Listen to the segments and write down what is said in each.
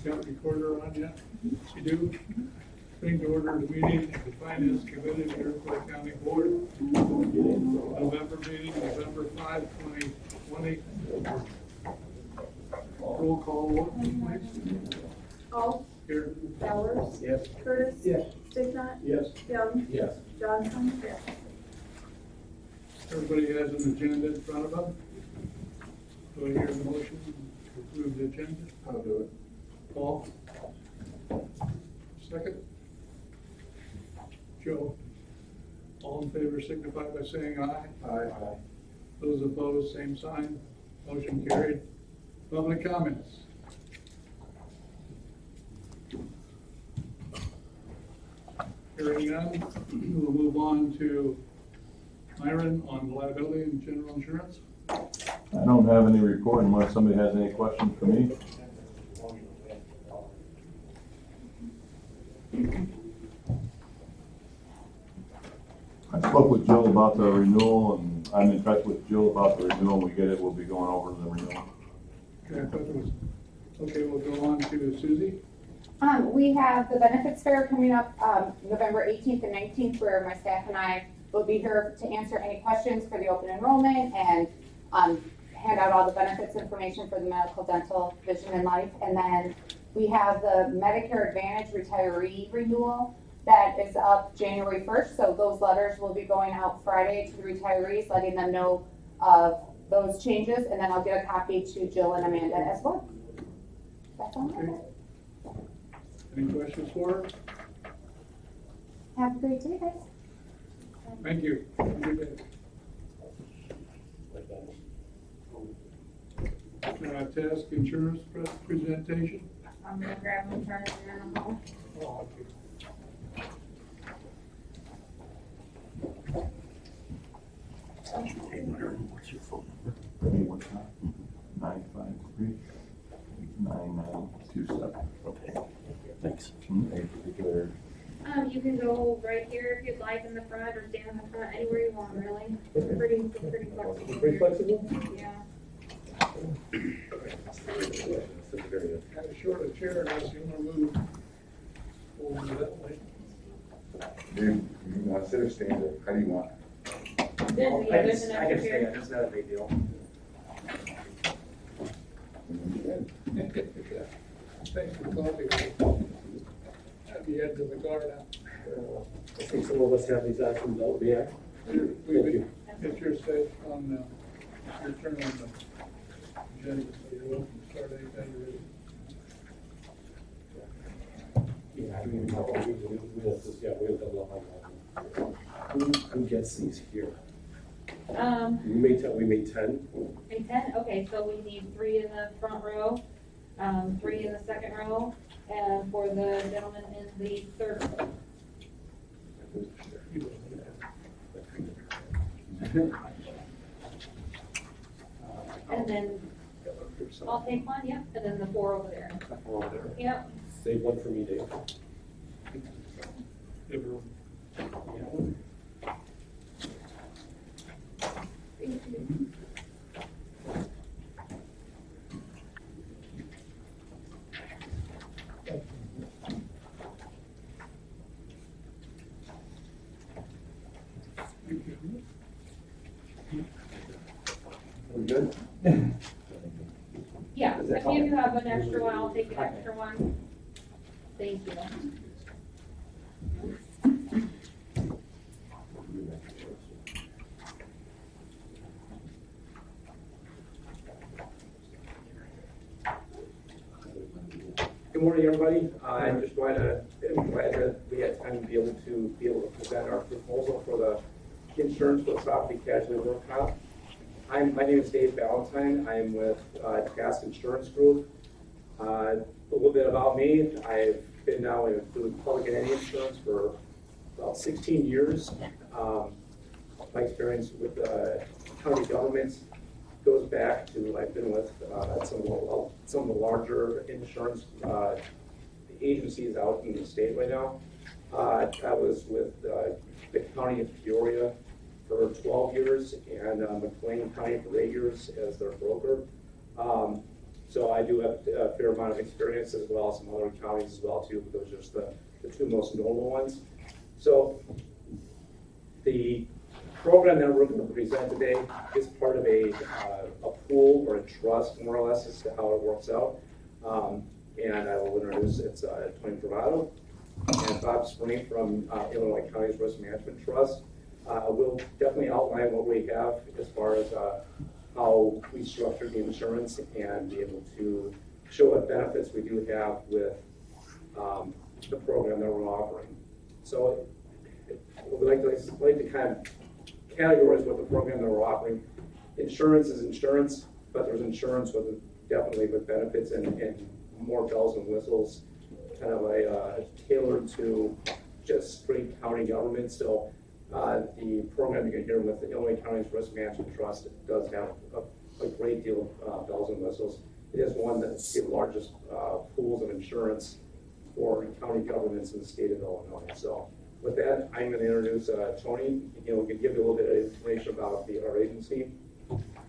Got recorder on yet? You do? Bring to order the meeting of the Finance Committee of the Iroquois County Board. November meeting, November 5, 2020. Roll call, vote, please. Hall. Here. Bowers. Yes. Curtis. Yes. Stignut. Yes. Young. Yes. Johnson. Yes. Everybody has an agenda in front of them. Do I hear the motion to approve the agenda? I'll do it. Paul? Second? Joe? All in favor signify by saying aye. Aye. Those opposed, same sign. Motion carried. Public comments? Hearing none, we'll move on to Myron on liability and general insurance. I don't have any report unless somebody has any questions for me. I spoke with Jill about the renewal, and I'm in touch with Jill about the renewal. When we get it, we'll be going over the renewal. Okay, I thought it was, okay, we'll go on to Susie. We have the benefits fair coming up November 18th and 19th, where my staff and I will be here to answer any questions for the open enrollment and hand out all the benefits information for the medical, dental, vision, and life. And then we have the Medicare Advantage retiree renewal that is up January 1st. So those letters will be going out Friday to the retirees, letting them know of those changes. And then I'll get a copy to Jill and Amanda as well. That's all I have. Any questions for her? Have a great day, guys. Thank you. Have a good day. Task insurance presentation. I'm gonna grab them, turn it in the hall. Oh, okay. Hey, Myron, what's your phone number? 953-9927. Okay, thanks. Any particular? You can go right here if you'd like in the front or stand in the front, anywhere you want, really. Pretty flexible. Pretty flexible? Yeah. Kind of short of chair unless you want to move over that way. Dude, you want to sit or stand or how do you want? There's an I extra can chair. stand, it's not a big deal. Thanks for the coffee. I'd be heading to the car now. I think some of us have these options out there. It's your safe on, your turn on the agenda, so you're welcome to start anytime you're ready. Yeah, I mean, we have double up. Who gets these here? We made 10. And 10, okay, so we need 3 in the front row, 3 in the second row, and for the gentleman in the third row. And then I'll take one, yep, and then the 4 over there. Over there. Yep. Save one for me, Dave. Everyone. Thank you. We good? Yeah, if you have an extra one, I'll take an extra one. Thank you. Good morning, everybody. I just wanted to, I'm glad that we had time to be able to present our proposal for the insurance for the property casualty work comp. My name is Dave Valentine. I am with Task Insurance Group. A little bit about me. I've been now doing public entity insurance for about 16 years. My experience with county governments goes back to, I've been with some of the larger insurance agencies out in the state right now. I was with the county of Peoria for 12 years and McLean County for 8 years as their broker. So I do have a fair amount of experience as well as some other counties as well too, but those are just the two most normal ones. So the program that we're going to present today is part of a pool or a trust, more or less, as to how it works out. And I will introduce, it's Tony Bravado and Bob Spring from Illinois County's Risk Management Trust. We'll definitely outline what we have as far as how we structure the insurance and be able to show what benefits we do have with the program that we're offering. So we'd like to kind of categorize what the program that we're offering. Insurance is insurance, but there's insurance with definitely with benefits and more bells and whistles, kind of a tailored to just straight county government. So the program you can hear with the Illinois County's Risk Management Trust does have a great deal of bells and whistles. It is one that's the largest pools of insurance for county governments in the state of Illinois. So with that, I'm going to introduce Tony. We can give you a little bit of information about our agency.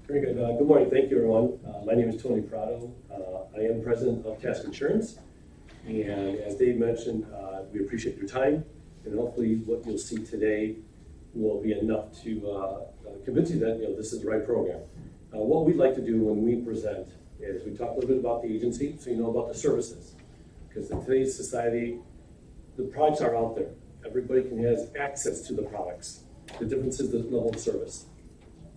Very good. Good morning. Thank you, everyone. My name is Tony Prado. I am president of Task Insurance. And as Dave mentioned, we appreciate your time. And hopefully what you'll see today will be enough to convince you that this is the right program. What we'd like to do when we present is we talk a little bit about the agency, so you know about the services. Because in today's society, the products are out there. Everybody can have access to the products. The difference is the level of service.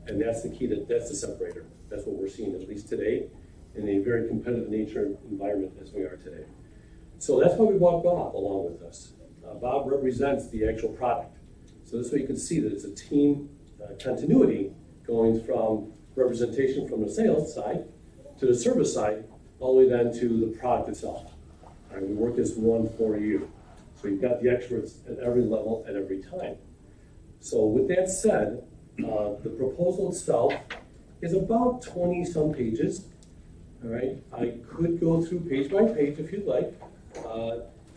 And that's the key, that's the separator. That's what we're seeing, at least today, in a very competitive nature environment as we are today. So that's why we brought Bob along with us. Bob represents the actual product. So this way you can see that it's a team continuity going from representation from the sales side to the service side, all the way then to the product itself. All right, we work as one for you. So you've got the experts at every level at every time. So with that said, the proposal itself is about 20-some pages. All right, I could go through page by page if you'd like.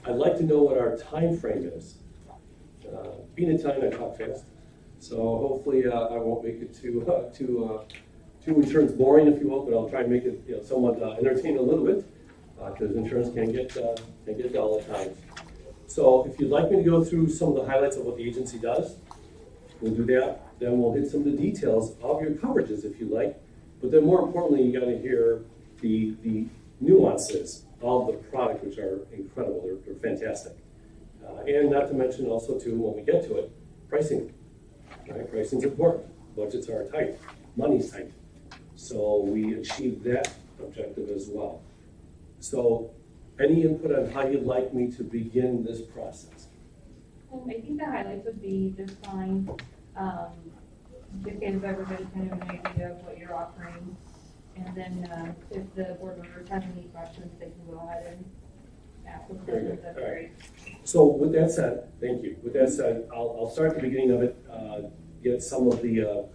I'd like to know what our time frame is. Being Italian, I talk fast, so hopefully I won't make it too insurance boring, if you will, but I'll try and make it somewhat entertaining a little bit, because insurance can get dull at times. So if you'd like me to go through some of the highlights of what the agency does, we'll do that. Then we'll hit some of the details of your coverages, if you like. But then more importantly, you got to hear the nuances of the product, which are incredible. They're fantastic. And not to mention also, too, when we get to it, pricing. Right? Pricing's important. Budgets are tight. Money's tight. So we achieve that objective as well. So any input on how you'd like me to begin this process? I think the highlights would be just fine. Just gives everybody kind of an idea of what you're offering. And then if the board members have any questions, they can go ahead and ask them questions. That'd be great. So with that said, thank you. With that said, I'll start at the beginning of it, get some of the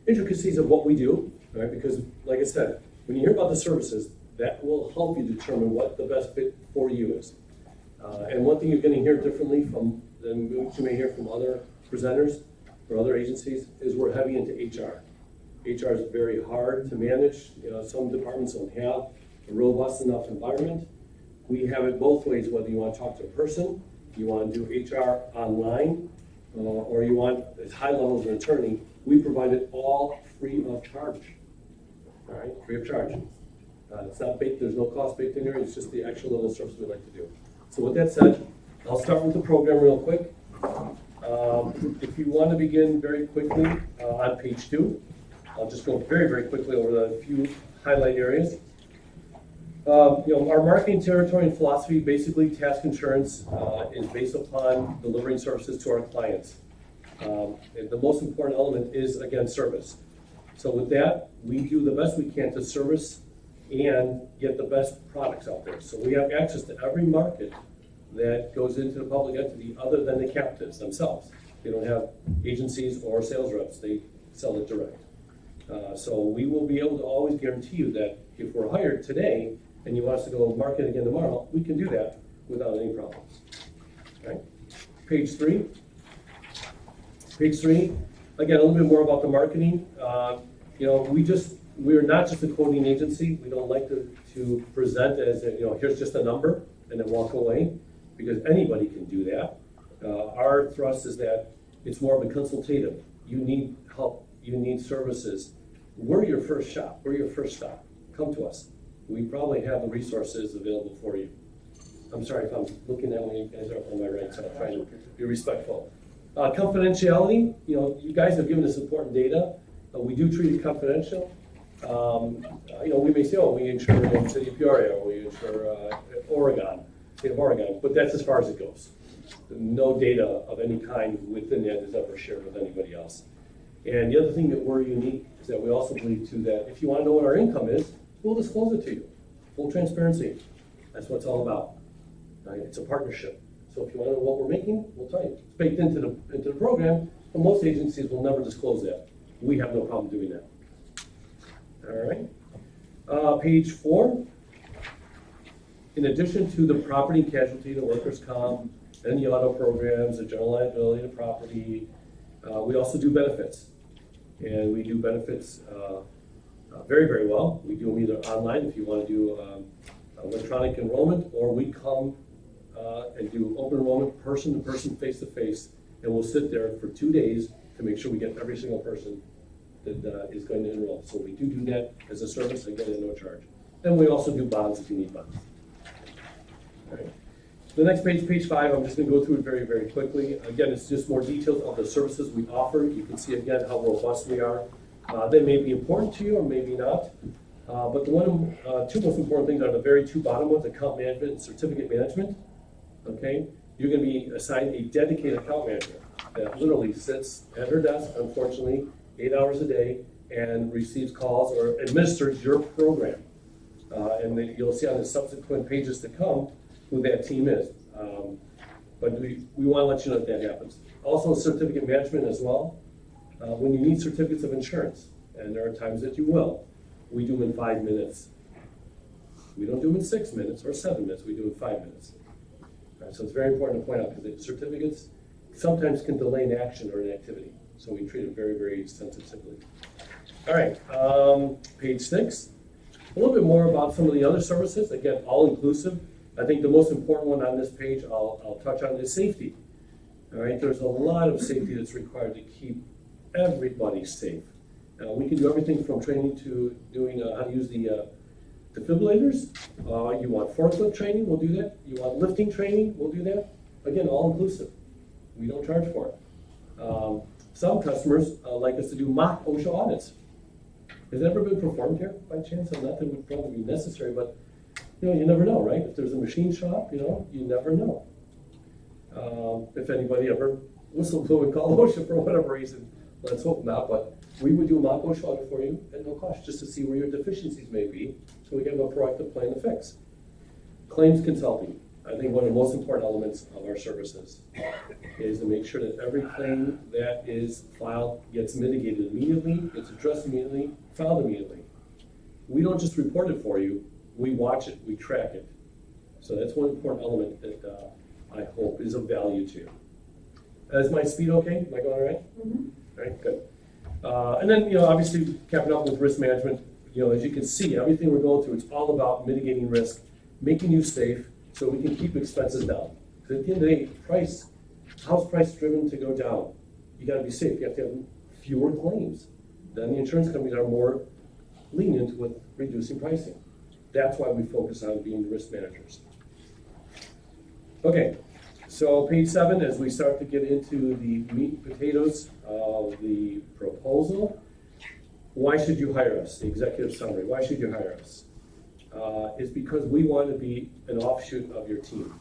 intricacies of what we do, right? Because like I said, when you hear about the services, that will help you determine what the best fit for you is. And one thing you're going to hear differently than what you may hear from other presenters or other agencies is we're heavy into HR. HR is very hard to manage. Some departments don't have a robust enough environment. We have it both ways, whether you want to talk to a person, you want to do HR online, or you want as high level as an attorney. We provide it all free of charge. All right, free of charge. It's not baked, there's no cost baked in there, it's just the actual level of service we like to do. So with that said, I'll start with the program real quick. If you want to begin very quickly on page 2, I'll just go very, very quickly over the few highlight areas. Our marketing territory and philosophy, basically Task Insurance is based upon delivering services to our clients. And the most important element is, again, service. So with that, we do the best we can to service and get the best products out there. So we have access to every market that goes into the public entity other than the captives themselves. They don't have agencies or sales reps, they sell it direct. So we will be able to always guarantee you that if we're hired today and you want us to go market again tomorrow, we can do that without any problems. Okay. Page 3. Page 3, again, a little bit more about the marketing. we're not just a quoting agency. We don't like to present as, here's just a number and then walk away, because anybody can do that. Our thrust is that it's more of a consultative. You need help, you need services. We're your first shop, we're your first stop. Come to us. We probably have the resources available for you. I'm sorry if I'm looking at when you guys are on my right, so I'm trying to be respectful. Confidentiality, you guys have given us important data. We do treat it confidential. We may say, oh, we insure in the city of Peoria, or we insure Oregon, state of Oregon, but that's as far as it goes. No data of any kind within that is ever shared with anybody else. And the other thing that we're unique is that we also believe too that if you want to know what our income is, we'll disclose it to you. Full transparency. That's what it's all about. Right? It's a partnership. So if you want to know what we're making, we'll tell you. It's baked into the program, but most agencies will never disclose that. We have no problem doing that. All right. Page 4. In addition to the property casualty, the workers' comp, and the auto programs, the general liability, the property, we also do benefits. And we do benefits very, very well. We do them either online if you want to do electronic enrollment, or we come and do open enrollment, person to person, face to face, and we'll sit there for 2 days to make sure we get every single person that is going to enroll. So we do that as a service, again, at no charge. And we also do bonds if you need bonds. All right. The next page, page 5, I'm just going to go through it very, very quickly. Again, it's just more details of the services we offer. You can see, again, how robust we are. They may be important to you or maybe not. But the two most important things are the very two bottom ones, account management and certificate management. Okay? You're going to be assigned a dedicated account manager that literally sits at her desk, unfortunately, 8 hours a day, and receives calls or administers your program. And you'll see on the subsequent pages to come who that team is. But we want to let you know that happens. Also, certificate management as well. When you need certificates of insurance, and there are times that you will, we do them in 5 minutes. We don't do them in 6 minutes or 7 minutes, we do them in 5 minutes. So it's very important to point out, because the certificates sometimes can delay an action or an activity. So we treat it very, very sensitively. All right, page 6. A little bit more about some of the other services, again, all inclusive. I think the most important one on this page I'll touch on is safety. All right, there's a lot of safety that's required to keep everybody safe. We can do everything from training to doing how to use the defibrillators. You want forklift training, we'll do that. You want lifting training, we'll do that. Again, all inclusive. We don't charge for it. Some customers like us to do mock OSHA audits. Has that ever been performed here by chance? And not that it would probably be necessary, but you never know, right? If there's a machine shop, you never know. If anybody ever whistleblower and call OSHA for whatever reason, let's hope not, but we would do a mock OSHA audit for you at no cost, just to see where your deficiencies may be, so we have a proactive plan to fix. Claims consulting. I think one of the most important elements of our services is to make sure that every claim that is filed gets mitigated immediately, gets addressed immediately, filed immediately. We don't just report it for you, we watch it, we track it. So that's one important element that I hope is of value to you. Is my speed okay? Am I going all right? Mm-hmm. All right, good. And then, obviously, capping up with risk management, as you can see, everything we're going through, it's all about mitigating risk, making you safe, so we can keep expenses down. Because at the end of the day, house price driven to go down. You got to be safe. You have to have fewer claims. Then the insurance companies are more lenient with reducing pricing. That's why we focus on being risk managers. Okay, so page 7, as we start to get into the meat and potatoes of the proposal, why should you hire us? The executive summary, why should you hire us? Is because we want to be an offshoot of your team.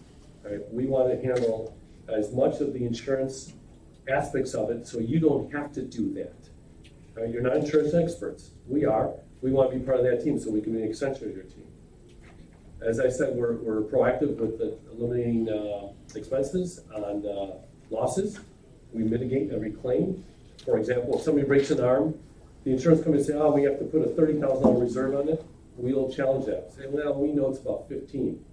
Right? We want to handle as much of the insurance aspects of it, so you don't have to do that. Right? You're not insurance experts. We are. We want to be part of that team so we can be an extension of your team. As I said, we're proactive with eliminating expenses on losses. We mitigate every claim. For example, if somebody breaks an arm, the insurance company say, we have to put a $30,000 reserve on it. We'll challenge that. Say, well, we know it's about 15.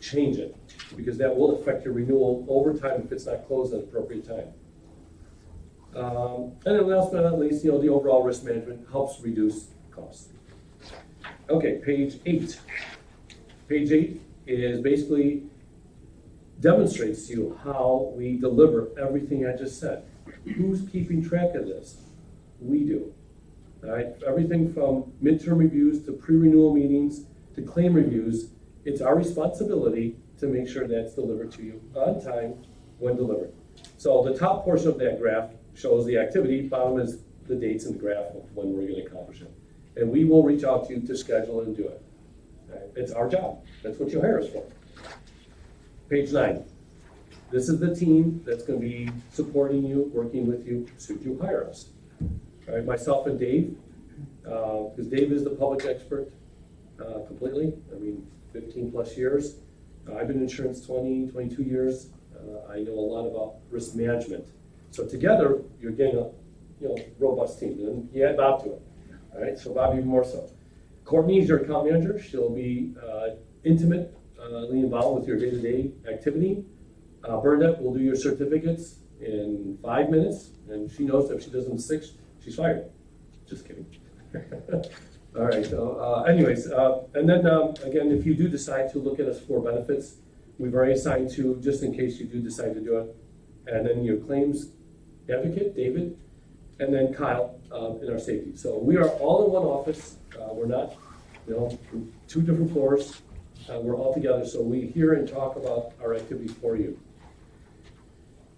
Change it, because that will affect your renewal over time if it's not closed at an appropriate time. And then last but not least, the overall risk management helps reduce costs. Okay, page 8. Page 8 is basically demonstrates to you how we deliver everything I just said. Who's keeping track of this? We do. All right, everything from midterm reviews to pre-renewal meetings to claim reviews, it's our responsibility to make sure that's delivered to you on time when delivered. So the top portion of that graph shows the activity, bottom is the dates in the graph of when we're going to accomplish it. And we will reach out to you to schedule and do it. All right? It's our job. That's what you hire us for. Page 9. This is the team that's going to be supporting you, working with you, should you hire us. All right, myself and Dave, because Dave is the public expert completely. I mean, 15 plus years. I've been in insurance 20, 22 years. I know a lot about risk management. So together, you're getting a robust team. And you add Bob to it. All right, so Bob even more so. Courtney is your account manager. She'll be intimately involved with your day-to-day activity. Bernadette will do your certificates in 5 minutes, and she knows if she does them in 6, she's fired. Just kidding. All right, so anyways, and then again, if you do decide to look at us for benefits, we've already assigned to, just in case you do decide to do it, and then your claims advocate, David, and then Kyle in our safety. So we are all in one office. We're not, 2 different floors. We're all together, so we hear and talk about our activity for you.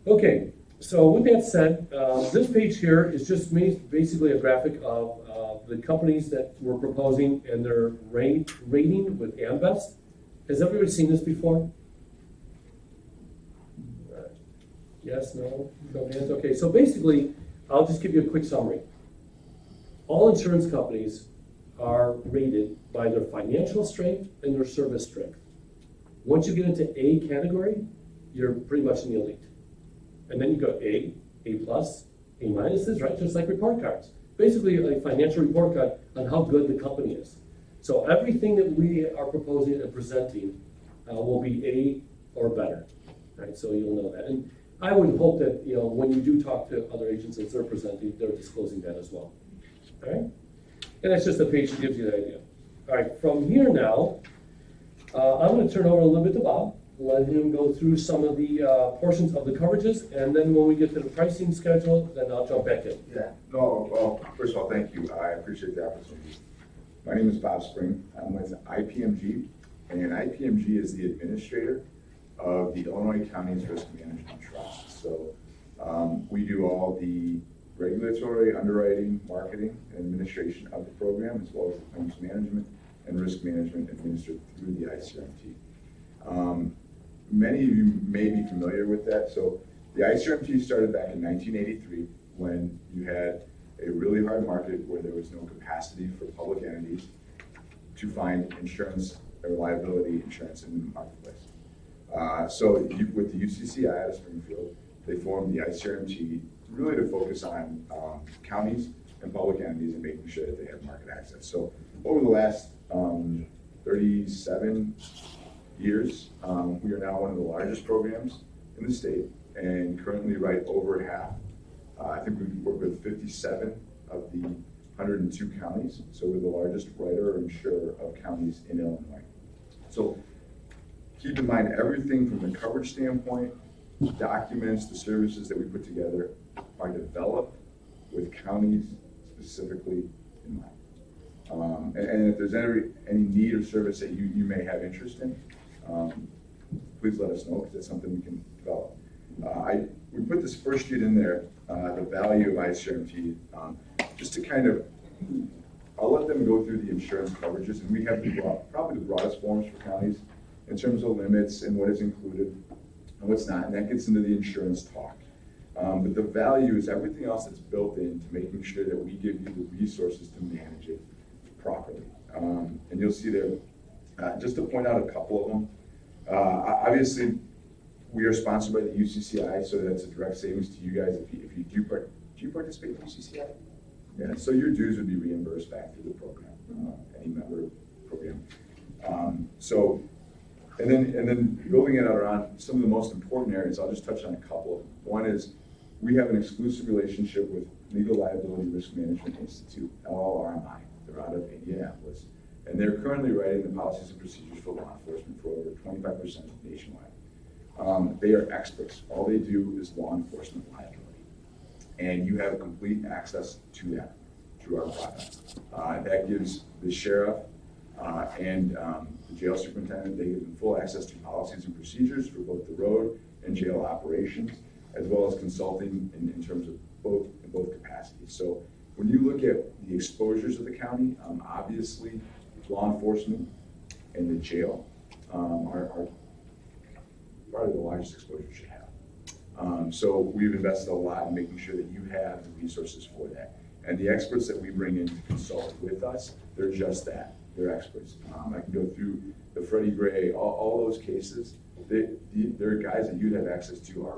Okay, so with that said, this page here is just basically a graphic of the companies that we're proposing and their rating with Ambest. Has everybody seen this before? Yes, no, no hands? Okay, so basically, I'll just give you a quick summary. All insurance companies are rated by their financial strength and their service strength. Once you get into A category, you're pretty much in the elite. And then you go A plus, A minuses, right? Just like report cards. Basically a financial report card on how good the company is. So everything that we are proposing and presenting will be A or better, right? So you'll know that. And I would hope that, when you do talk to other agents as they're presenting, they're disclosing that as well, all right? And that's just a page that gives you the idea. All right, from here now, I'm going to turn over a little bit to Bob, let him go through some of the portions of the coverages, and then when we get to the pricing schedule, then I'll jump back in. Yeah, no, well, first of all, thank you. I appreciate the opportunity. My name is Bob Spring. I'm with IPMG, and IPMG is the administrator of the Illinois County's Risk Management Trust. So we do all the regulatory, underwriting, marketing, and administration of the program, as well as the claims management and risk management administered through the ICRMT. Many of you may be familiar with that. So the ICRMT started back in 1983 when you had a really hard market where there was no capacity for public entities to find insurance or liability insurance in the marketplace. So with the UCCI out of Springfield, they formed the ICRMT really to focus on counties and public entities and making sure that they have market access. So over the last 37 years, we are now one of the largest programs in the state and currently write over half. I think we work with 57 of the 102 counties. So we're the largest writer or insurer of counties in Illinois. So keep in mind everything from the coverage standpoint, documents, the services that we put together are developed with counties specifically in mind. And if there's any need or service that you may have interest in, please let us know because that's something we can develop. We put this first sheet in there, the value of ICRMT, just to kind of, I'll let them go through the insurance coverages, and we have probably the broadest forms for counties in terms of limits and what is included and what's not, and that gets into the insurance talk. But the value is everything else that's built into making sure that we give you the resources to manage it properly. And you'll see there, just to point out a couple of them, obviously we are sponsored by the UCCI, so that's a direct savings to you guys if you do participate in UCCI? Yeah, so your dues would be reimbursed back through the program, any member program. And then building it out around some of the most important areas, I'll just touch on a couple of them. One is we have an exclusive relationship with Legal Liability Risk Management Institute, LLRMI. They're They're out of Indianapolis. And they're currently writing the policies and procedures for law enforcement for over 25% nationwide. They are experts. All they do is law enforcement liability. And you have complete access to that through our product. That gives the sheriff and the jail superintendent, they give them full access to policies and procedures for both the road and jail operations, as well as consulting in terms of both capacities. So when you look at the exposures of the county, obviously law enforcement and the jail are probably the largest exposures you have. So we've invested a lot in making sure that you have the resources for that. And the experts that we bring in to consult with us, they're just that. They're experts. I can go through the Freddie Gray, all those cases. They're guys that you'd have access to are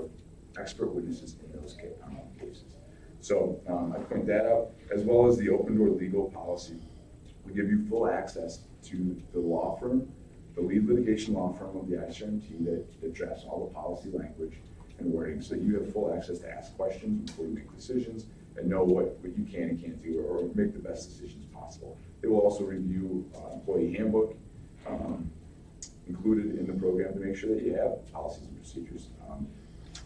expert witnesses in those cases. So I point that out, as well as the open door legal policy. We give you full access to the law firm, the lead litigation law firm of the ICRMT that drafts all the policy language and wording, so that you have full access to ask questions before you make decisions and know what you can and can't do, or make the best decisions possible. They will also review employee handbook included in the program to make sure that you have policies and procedures.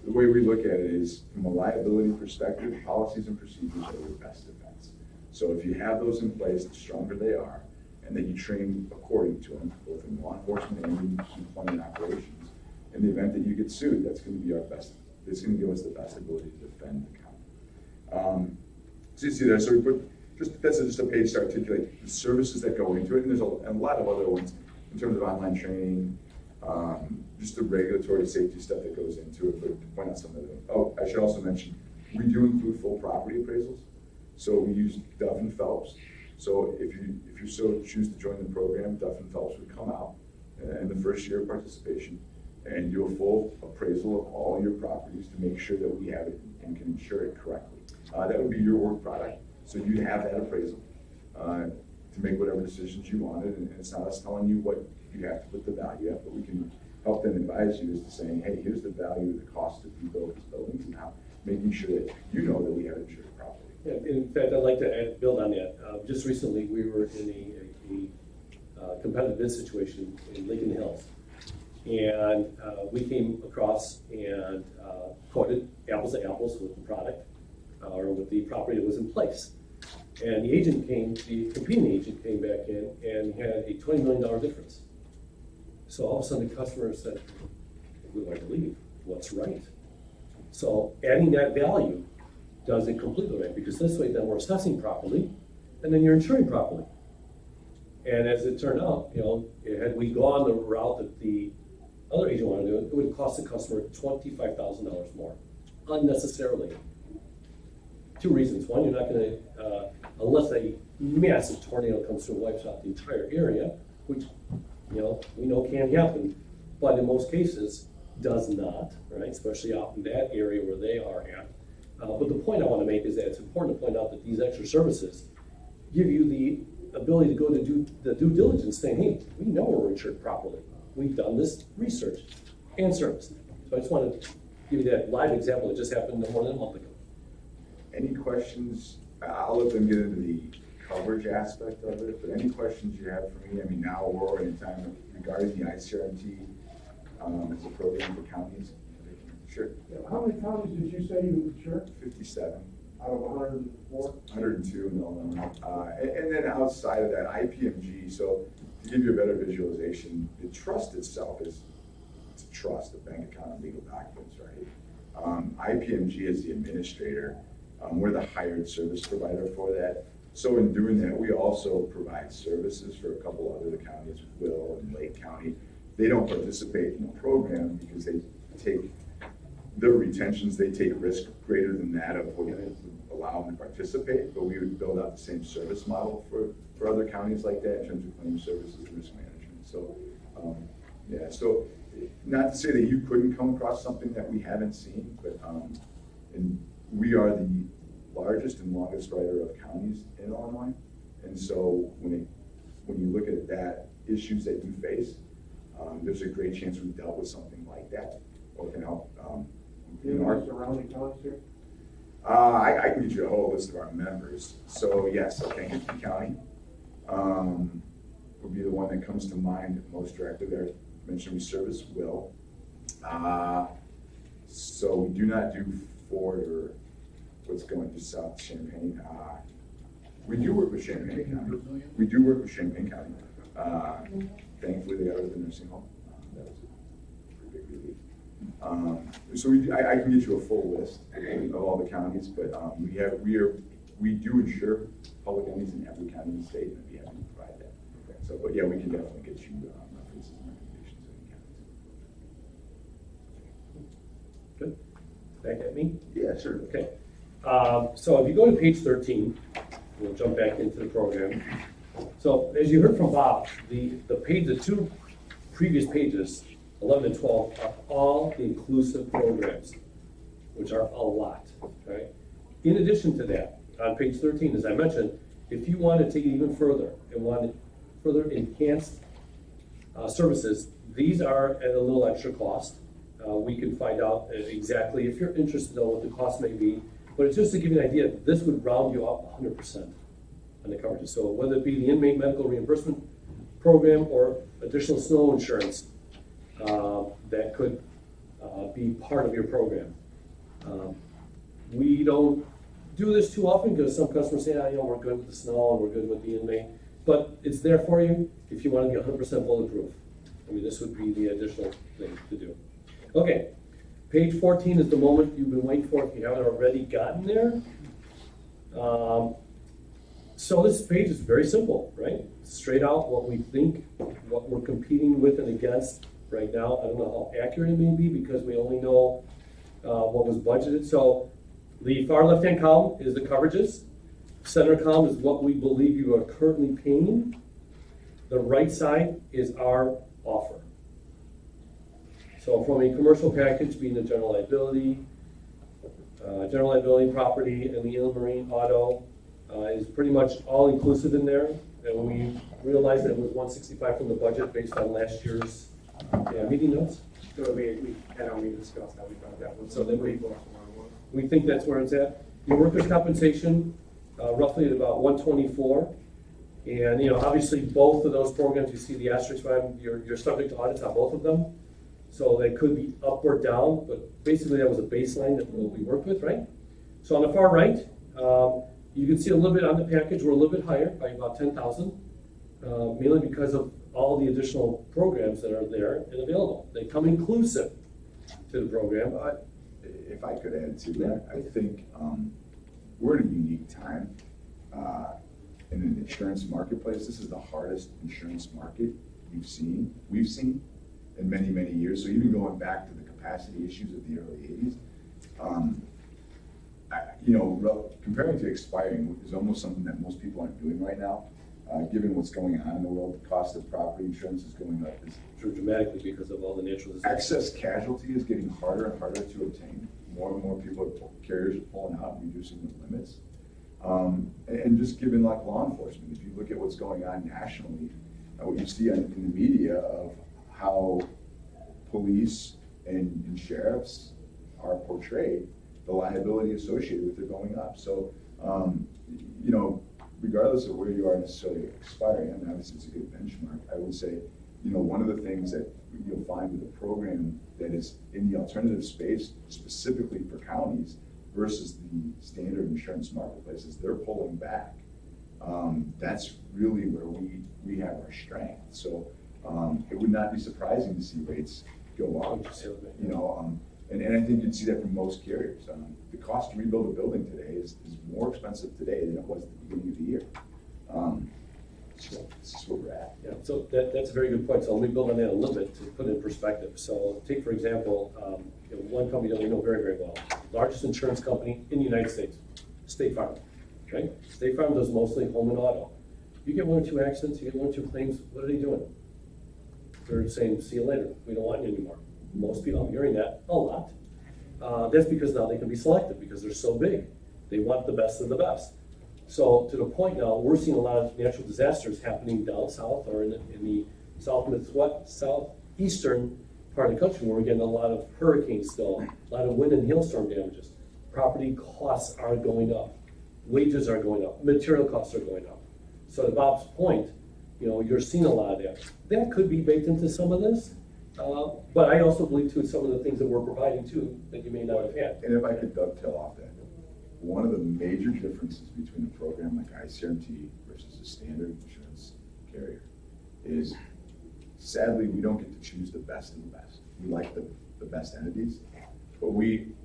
The way we look at it is, from a liability perspective, policies and procedures are your best defense. So if you have those in place, the stronger they are, and that you train according to them, both in law enforcement and in employment operations, in the event that you get sued, that's going to be our best. It's going to give us the best ability to defend the county. So you see there, so we put, that's just a page to articulate the services that go into it, and there's a lot of other ones in terms of online training, just the regulatory safety stuff that goes into it, but to point out some of them. Oh, I should also mention, we do include full property appraisals. So we use Duff and Phelps. So if you so choose to join the program, Duff and Phelps would come out in the first year of participation and do a full appraisal of all your properties to make sure that we have it and can insure it correctly. That would be your work product. So you'd have that appraisal to make whatever decisions you wanted, and it's not us telling you what you have to put the value at, but we can help them advise you as to saying, hey, here's the value of the cost to rebuild these buildings, and now making sure that you know that we have insured properly. Yeah, in fact, I'd like to build on that. Just recently, we were in a competitive bid situation in Lincoln Hills, and we came across and quoted apples to apples with the product or with the property that was in place. And the competing agent came back in and had a $20 million difference. So all of a sudden the customer said, we'd like to leave, what's right? So adding that value does it completely right, because this way then we're assessing properly and then you're insuring properly. And as it turned out, had we gone the route that the other agent wanted to do, it would cost the customer $25,000 more, unnecessarily. Two reasons. One, you're not going to, unless a massive tornado comes through and wipes out the entire area, which we know can happen, but in most cases does not, right? Especially out in that area where they are at. But the point I want to make is that it's important to point out that these extra services give you the ability to go to do the due diligence, saying, hey, we know we're insured properly. We've done this research and service. So I just want to give you that live example that just happened more than a month ago. Any questions? I'll let them get into the coverage aspect of it, but any questions you have for me, now or anytime regarding the ICRMT as a program for counties? Sure. Yeah, how many counties did you say you insured? 57. Out of 104? 102 in Illinois. And then outside of that, IPMG, so to give you a better visualization, the trust itself it's a trust, a bank account and legal documents, right? IPMG is the administrator. We're the hired service provider for that. So in doing that, we also provide services for a couple other counties, Will and Lake County. They don't participate in the program because they take their retentions, they take risk greater than that of what would allow them to participate, but we would build out the same service model for other counties like that in terms of claim services and risk management. So, so not to say that you couldn't come across something that we haven't seen, but and we are the largest and longest writer of counties in Illinois, and so when you look at that, issues that you face, there's a great chance we've dealt with something like that, or can help. Our surrounding counties here? I can get you a whole list of our members. So yes, Kankakee County, would be the one that comes to mind most directly there. Mentioned we service Will. So we do not do Ford or what's going to South Champaign. We do work with Champaign County. We do work with Champaign County. Thankfully, they got rid of the nursing home. That was a pretty big relief. So I can get you a full list of all the counties, but we do insure public entities in every county in the state, and I'd be happy to provide that. Okay. So, but yeah, we can definitely get you references and recommendations in counties. Good. Back at me? Yeah, sure. Okay. So if you go to page 13, we'll jump back into the program. So as you heard from Bob, the two previous pages, 11 and 12, are all inclusive programs, which are a lot, right? In addition to that, on page 13, as I mentioned, if you want to take it even further and want further enhanced services, these are at a little extra cost. We can find out exactly if you're interested in what the cost may be, but it's just to give you an idea, this would round you up 100% on the coverages. So whether it be the inmate medical reimbursement program or additional snow insurance, that could be part of your program. We don't do this too often because some customers say, we're good with the snow and we're good with the inmate, but it's there for you if you want to be 100% bulletproof. I mean, this would be the additional thing to do. Okay, page 14 is the moment you've been waiting for if you haven't already gotten there. So this page is very simple, right? Straight out what we think, what we're competing with and against right now. I don't know how accurate it may be because we only know what was budgeted. So the far left-hand column is the coverages. Center column is what we believe you are currently paying. The right side is our offer. So from a commercial package being the general liability, property, and the inland marine auto is pretty much all inclusive in there. And we realized that it was 165 from the budget based on last year's meeting notes. So we discussed how we thought that was. So then we think that's where it's at. Your workers' compensation, roughly at about 124. And obviously both of those programs, you see the asterisk by them, you're subject to audits on both of them. So they could be up or down, but basically that was a baseline that we worked with, right? So on the far right, you can see a little bit on the package, we're a little bit higher by about 10,000, mainly because of all the additional programs that are there and available. They come inclusive to the program. If I could add to that, I think we're in a unique time in an insurance marketplace. This is the hardest insurance market we've seen in many, many years. So even going back to the capacity issues of the early 80s, comparing to expiring is almost something that most people aren't doing right now. Given what's going on in the world, the cost of property insurance is going up. Dramatically because of all the natural disasters. Excess casualty is getting harder and harder to obtain. More and more carriers are pulling out and reducing the limits. And just given like law enforcement, if you look at what's going on nationally, what you see in the media of how police and sheriffs are portrayed, the liability associated with it going up. So, regardless of where you are necessarily expiring, I mean, obviously it's a good benchmark. I would say, one of the things that you'll find with a program that is in the alternative space, specifically for counties, versus the standard insurance marketplaces, they're pulling back. That's really where we have our strength. So it would not be surprising to see rates go up. And I think you'd see that from most carriers. The cost to rebuild a building today is more expensive today than it was at the beginning of the year. This is where we're at. Yeah, so that's a very good point. So let me build on that a little bit to put it in perspective. So take, for example, one company that we know very, very well, largest insurance company in the United States, State Farm, right? State Farm does mostly home and auto. You get 1 or 2 accidents, you get 1 or 2 claims, what are they doing? They're saying, see you later, we don't want you anymore. Most people, I'm hearing that a lot. That's because now they can be selective because they're so big. They want the best of the best. So to the point now, we're seeing a lot of natural disasters happening down south or in the southeastern part of the country where we're getting a lot of hurricanes still, a lot of wind and hailstorm damages. Property costs are going up. Wages are going up. Material costs are going up. So to Bob's point, you're seeing a lot of that. That could be baked into some of this, but I also believe too, some of the things that we're providing too, that you may not have had. And if I could dovetail off that, one of the major differences between a program like ICRT versus a standard insurance carrier is, sadly, we don't get to choose the best of the best. We like the best entities, but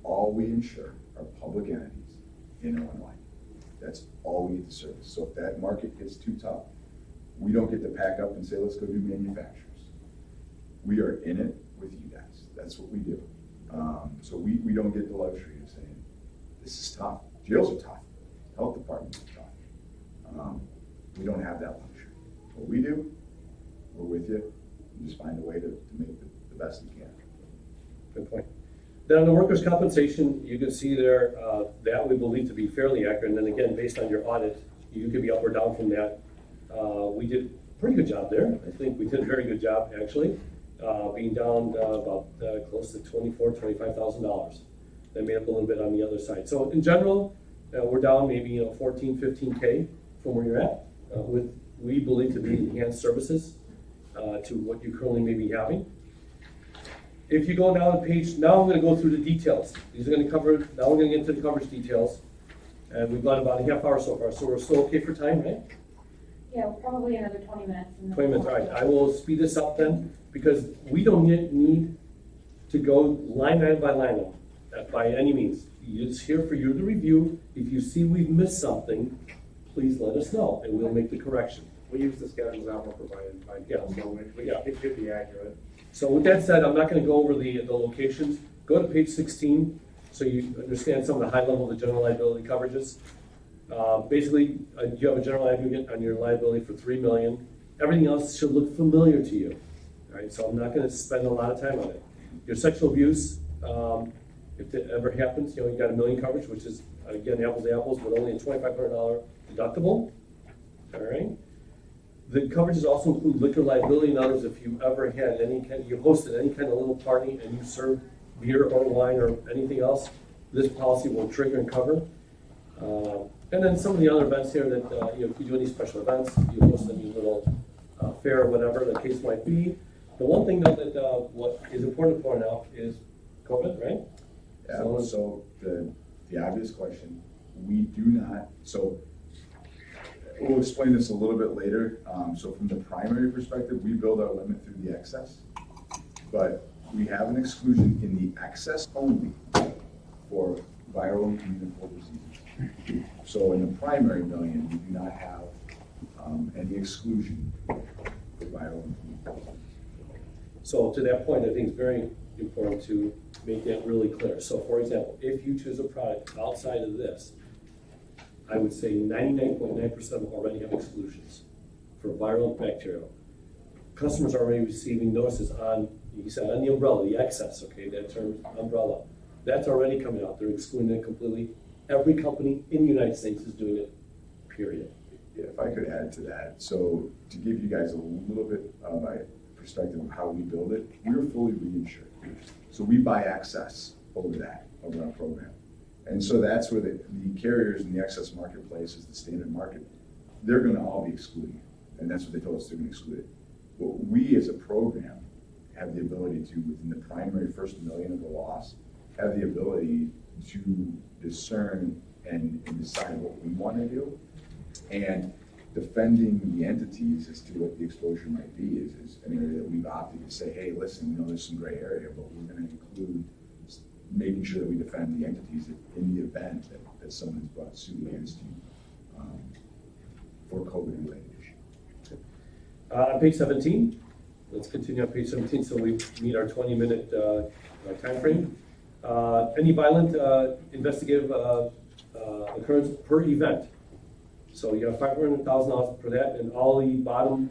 all we insure are public entities in Illinois. That's all we get to service. So if that market gets too tough, we don't get to pack up and say, let's go do manufacturers. We are in it with you guys. That's what we do. So we don't get the luxury of saying, this is tough. Jails are tough. Health departments are tough. We don't have that luxury. What we do, we're with you. You just find a way to make the best you can. Good point. Then on the workers' compensation, you can see there that we believe to be fairly accurate. And then again, based on your audit, you could be up or down from that. We did a pretty good job there. I think we did a very good job, actually, being down about close to $24,000, $25,000. That made up a little bit on the other side. So in general, we're down maybe 14, 15K from where you're at with we believe to be enhanced services to what you currently may be having. If you go down the page, now I'm going to go through the details. These are going to cover, now we're going to get into the coverage details. And we've got about a half hour so far, so we're still okay for time, right? Yeah, probably another 20 minutes. 20 minutes, all right. I will speed this up then, because we don't need to go line item by line item by any means. It's here for you to review. If you see we've missed something, please let us know, and we'll make the correction. We use the schedules that were provided by council, it should be accurate. So with that said, I'm not going to go over the locations. Go to page 16 so you understand some of the high level of the general liability coverages. Basically, you have a general aggregate on your liability for $3 million. Everything else should look familiar to you. All right, so I'm not going to spend a lot of time on it. Your sexual abuse, if it ever happens, you got $1 million coverage, which is, again, apples to apples, but only a $2,500 deductible. All right. The coverages also include liquor liability and others. If you ever had you hosted any kind of little party and you served beer or wine or anything else, this policy will trigger and cover. And then some of the other events here that, if you do any special events, you host any little fair or whatever the case might be. The one thing though that what is important to point out is COVID, right? Yeah, so the obvious question, we do not, so we'll explain this a little bit later. So from the primary perspective, we build our limit through the excess, but we have an exclusion in the excess only for viral and communicable diseases. So in the primary million, we do not have any exclusion for viral and communicable diseases. So to that point, I think it's very important to make that really clear. So for example, if you choose a product outside of this, I would say 99.9% of them already have exclusions for viral and bacterial. Customers are already receiving notices on, you said on the umbrella, the excess, okay, that term umbrella. That's already coming out. They're excluding it completely. Every company in the United States is doing it, period. Yeah, if I could add to that. So to give you guys a little bit of my perspective of how we build it, we're fully reinsured. So we buy excess over our program. And so that's where the carriers in the excess marketplace is the standard market. They're going to all be excluding it. And that's what they told us they're going to exclude it. But we as a program have the ability to, within the primary first million of the loss, have the ability to discern and decide what we want to do. And defending the entities as to what the exposure might be is an area that we've opted to say, hey, listen, we know there's some gray area, but we're going to include making sure that we defend the entities in the event that someone's brought suit against you for COVID-related issues. On page 17, let's continue on page 17 so we meet our 20-minute time frame. Any violent investigative occurrence per event. So you have $500,000 for that, and all the bottom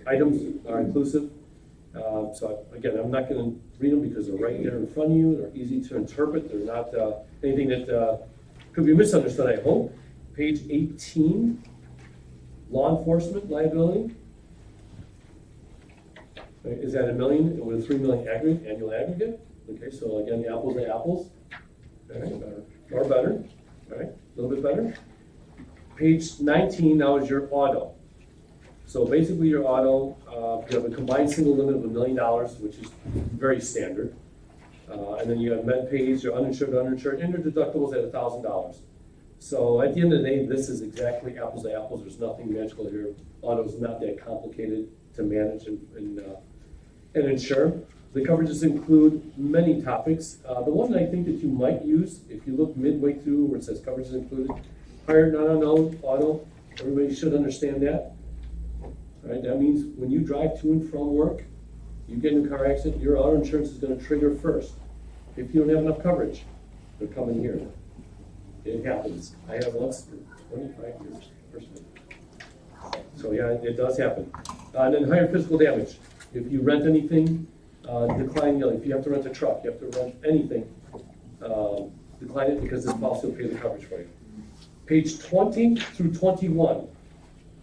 items are inclusive. So again, I'm not going to read them because they're right there in front of you. They're easy to interpret. They're not anything that could be misunderstood, I hope. Page 18, law enforcement liability. Is that $1 million with a $3 million aggregate, annual aggregate? Okay, so again, apples to apples. All right, or better. All right, a little bit better. Page 19 now is your auto. So basically your auto, you have a combined single limit of $1 million, which is very standard. And then you have med pays, your uninsured, underinsured, and your deductibles at $1,000. So at the end of the day, this is exactly apples to apples. There's nothing magical here. Auto's not that complicated to manage and insure. The coverages include many topics. The one I think that you might use, if you look midway through where it says coverages included, hired, not unknown, auto, everybody should understand that. All right, that means when you drive to and from work, you get in a car accident, your auto insurance is going to trigger first. If you don't have enough coverage, they're coming here. It happens. I have once for 25 years personally. So yeah, it does happen. And then higher physical damage. If you rent anything, decline, you know, if you have to rent a truck, you have to rent anything, decline it because this policy will pay the coverage for you. Page 20 through 21.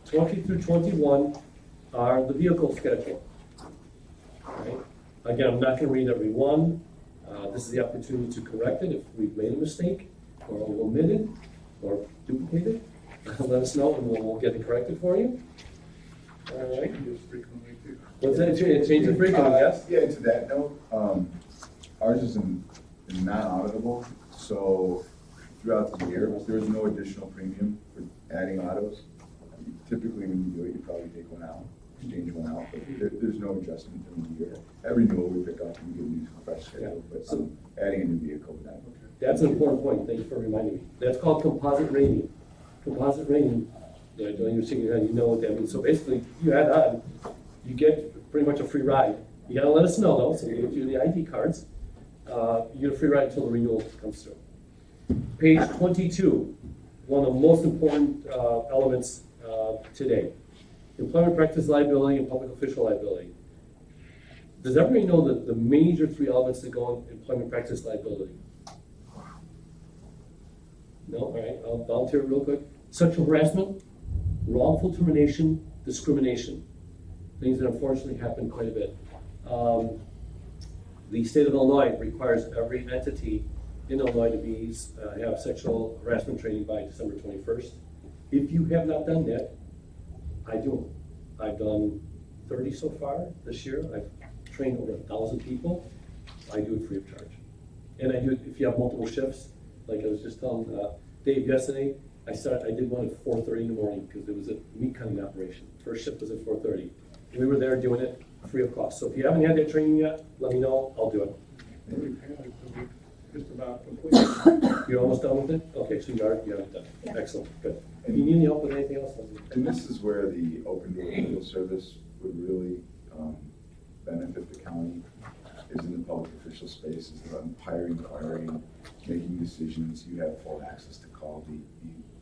20 through 21 are the vehicle schedule. Right? Again, I'm not going to read every one. This is the opportunity to correct it if we've made a mistake or omitted or duplicated. Let us know and we'll get it corrected for you. All right. Changes frequently too. What's that? It changes frequently, yes? Yeah, to that note, ours is non-auditable, so throughout the year, there's no additional premium for adding autos. Typically, when you do it, you probably take one out, exchange one out, but there's no adjustment during the year. Every renewal we pick up and we get a new fresh schedule, but adding a new vehicle, that. That's an important point. Thank you for reminding me. That's called composite rating. Composite rating, yeah, doing your single head, you know what that means. So basically, you add on, you get pretty much a free ride. You gotta let us know though, so we give you the ID cards. You get a free ride until the renewal comes through. Page 22, one of the most important elements today. Employment practice liability and public official liability. Does everybody know that the major three elements that go in employment practice liability? No? All right, I'll volunteer real quick. Sexual harassment, wrongful termination, discrimination. Things that unfortunately happen quite a bit. The state of Illinois requires every entity in Illinois to have sexual harassment training by December 21st. If you have not done that, I do them. I've done 30 so far this year. I've trained over 1,000 people. I do it free of charge. And I do it if you have multiple shifts. Like I was just telling Dave yesterday, I did one at 4:30 in the morning because it was a meat cutting operation. First shift was at 4:30. We were there doing it free of cost. So if you haven't had that training yet, let me know. I'll do it. We've had it, so we're just about complete. You're almost done with it? Okay, so you have it done. Yeah. Excellent, good. If you need any help with anything else, let me know. And this is where the open door legal service would really benefit the county, is in the public official spaces, hiring, firing, making decisions. You have full access to call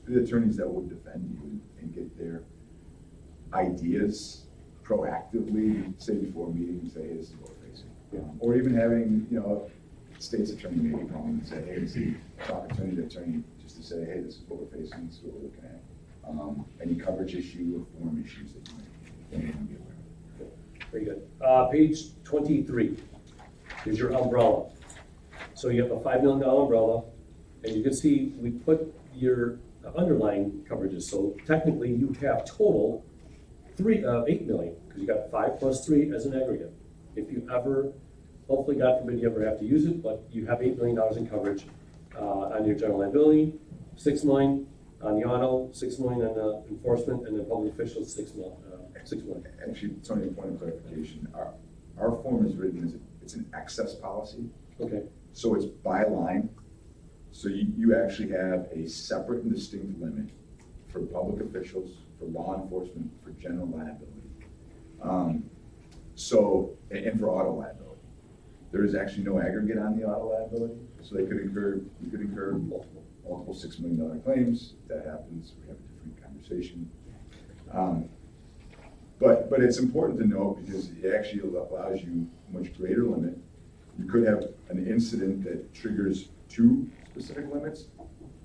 the attorneys that would defend you and get their ideas proactively, say before a meeting, say, hey, this is what we're facing. Or even having, state's attorney maybe calling and say, hey, this is opportunity to attorney, just to say, hey, this is what we're facing, this is what we're looking at. Any coverage issue or form issues that you may be aware of. Very good. Page 23 is your umbrella. So you have a $5 million umbrella, and you can see we put your underlying coverages. So technically you have total $8 million, because you got 5 plus 3 as an aggregate. If you ever, hopefully God forbid you ever have to use it, but you have $8 million in coverage on your general liability, $6 million on the auto, $6 million on the enforcement, and then public officials, $6 million. Actually, Tony, a point of clarification. Our form is written as it's an excess policy. Okay. So it's by line. So you actually have a separate and distinct limit for public officials, for law enforcement, for general liability. And for auto liability. There is actually no aggregate on the auto liability. So you could incur multiple $6 million claims. If that happens, we have a different conversation. But it's important to note because it actually allows you a much greater limit. You could have an incident that triggers 2 specific limits,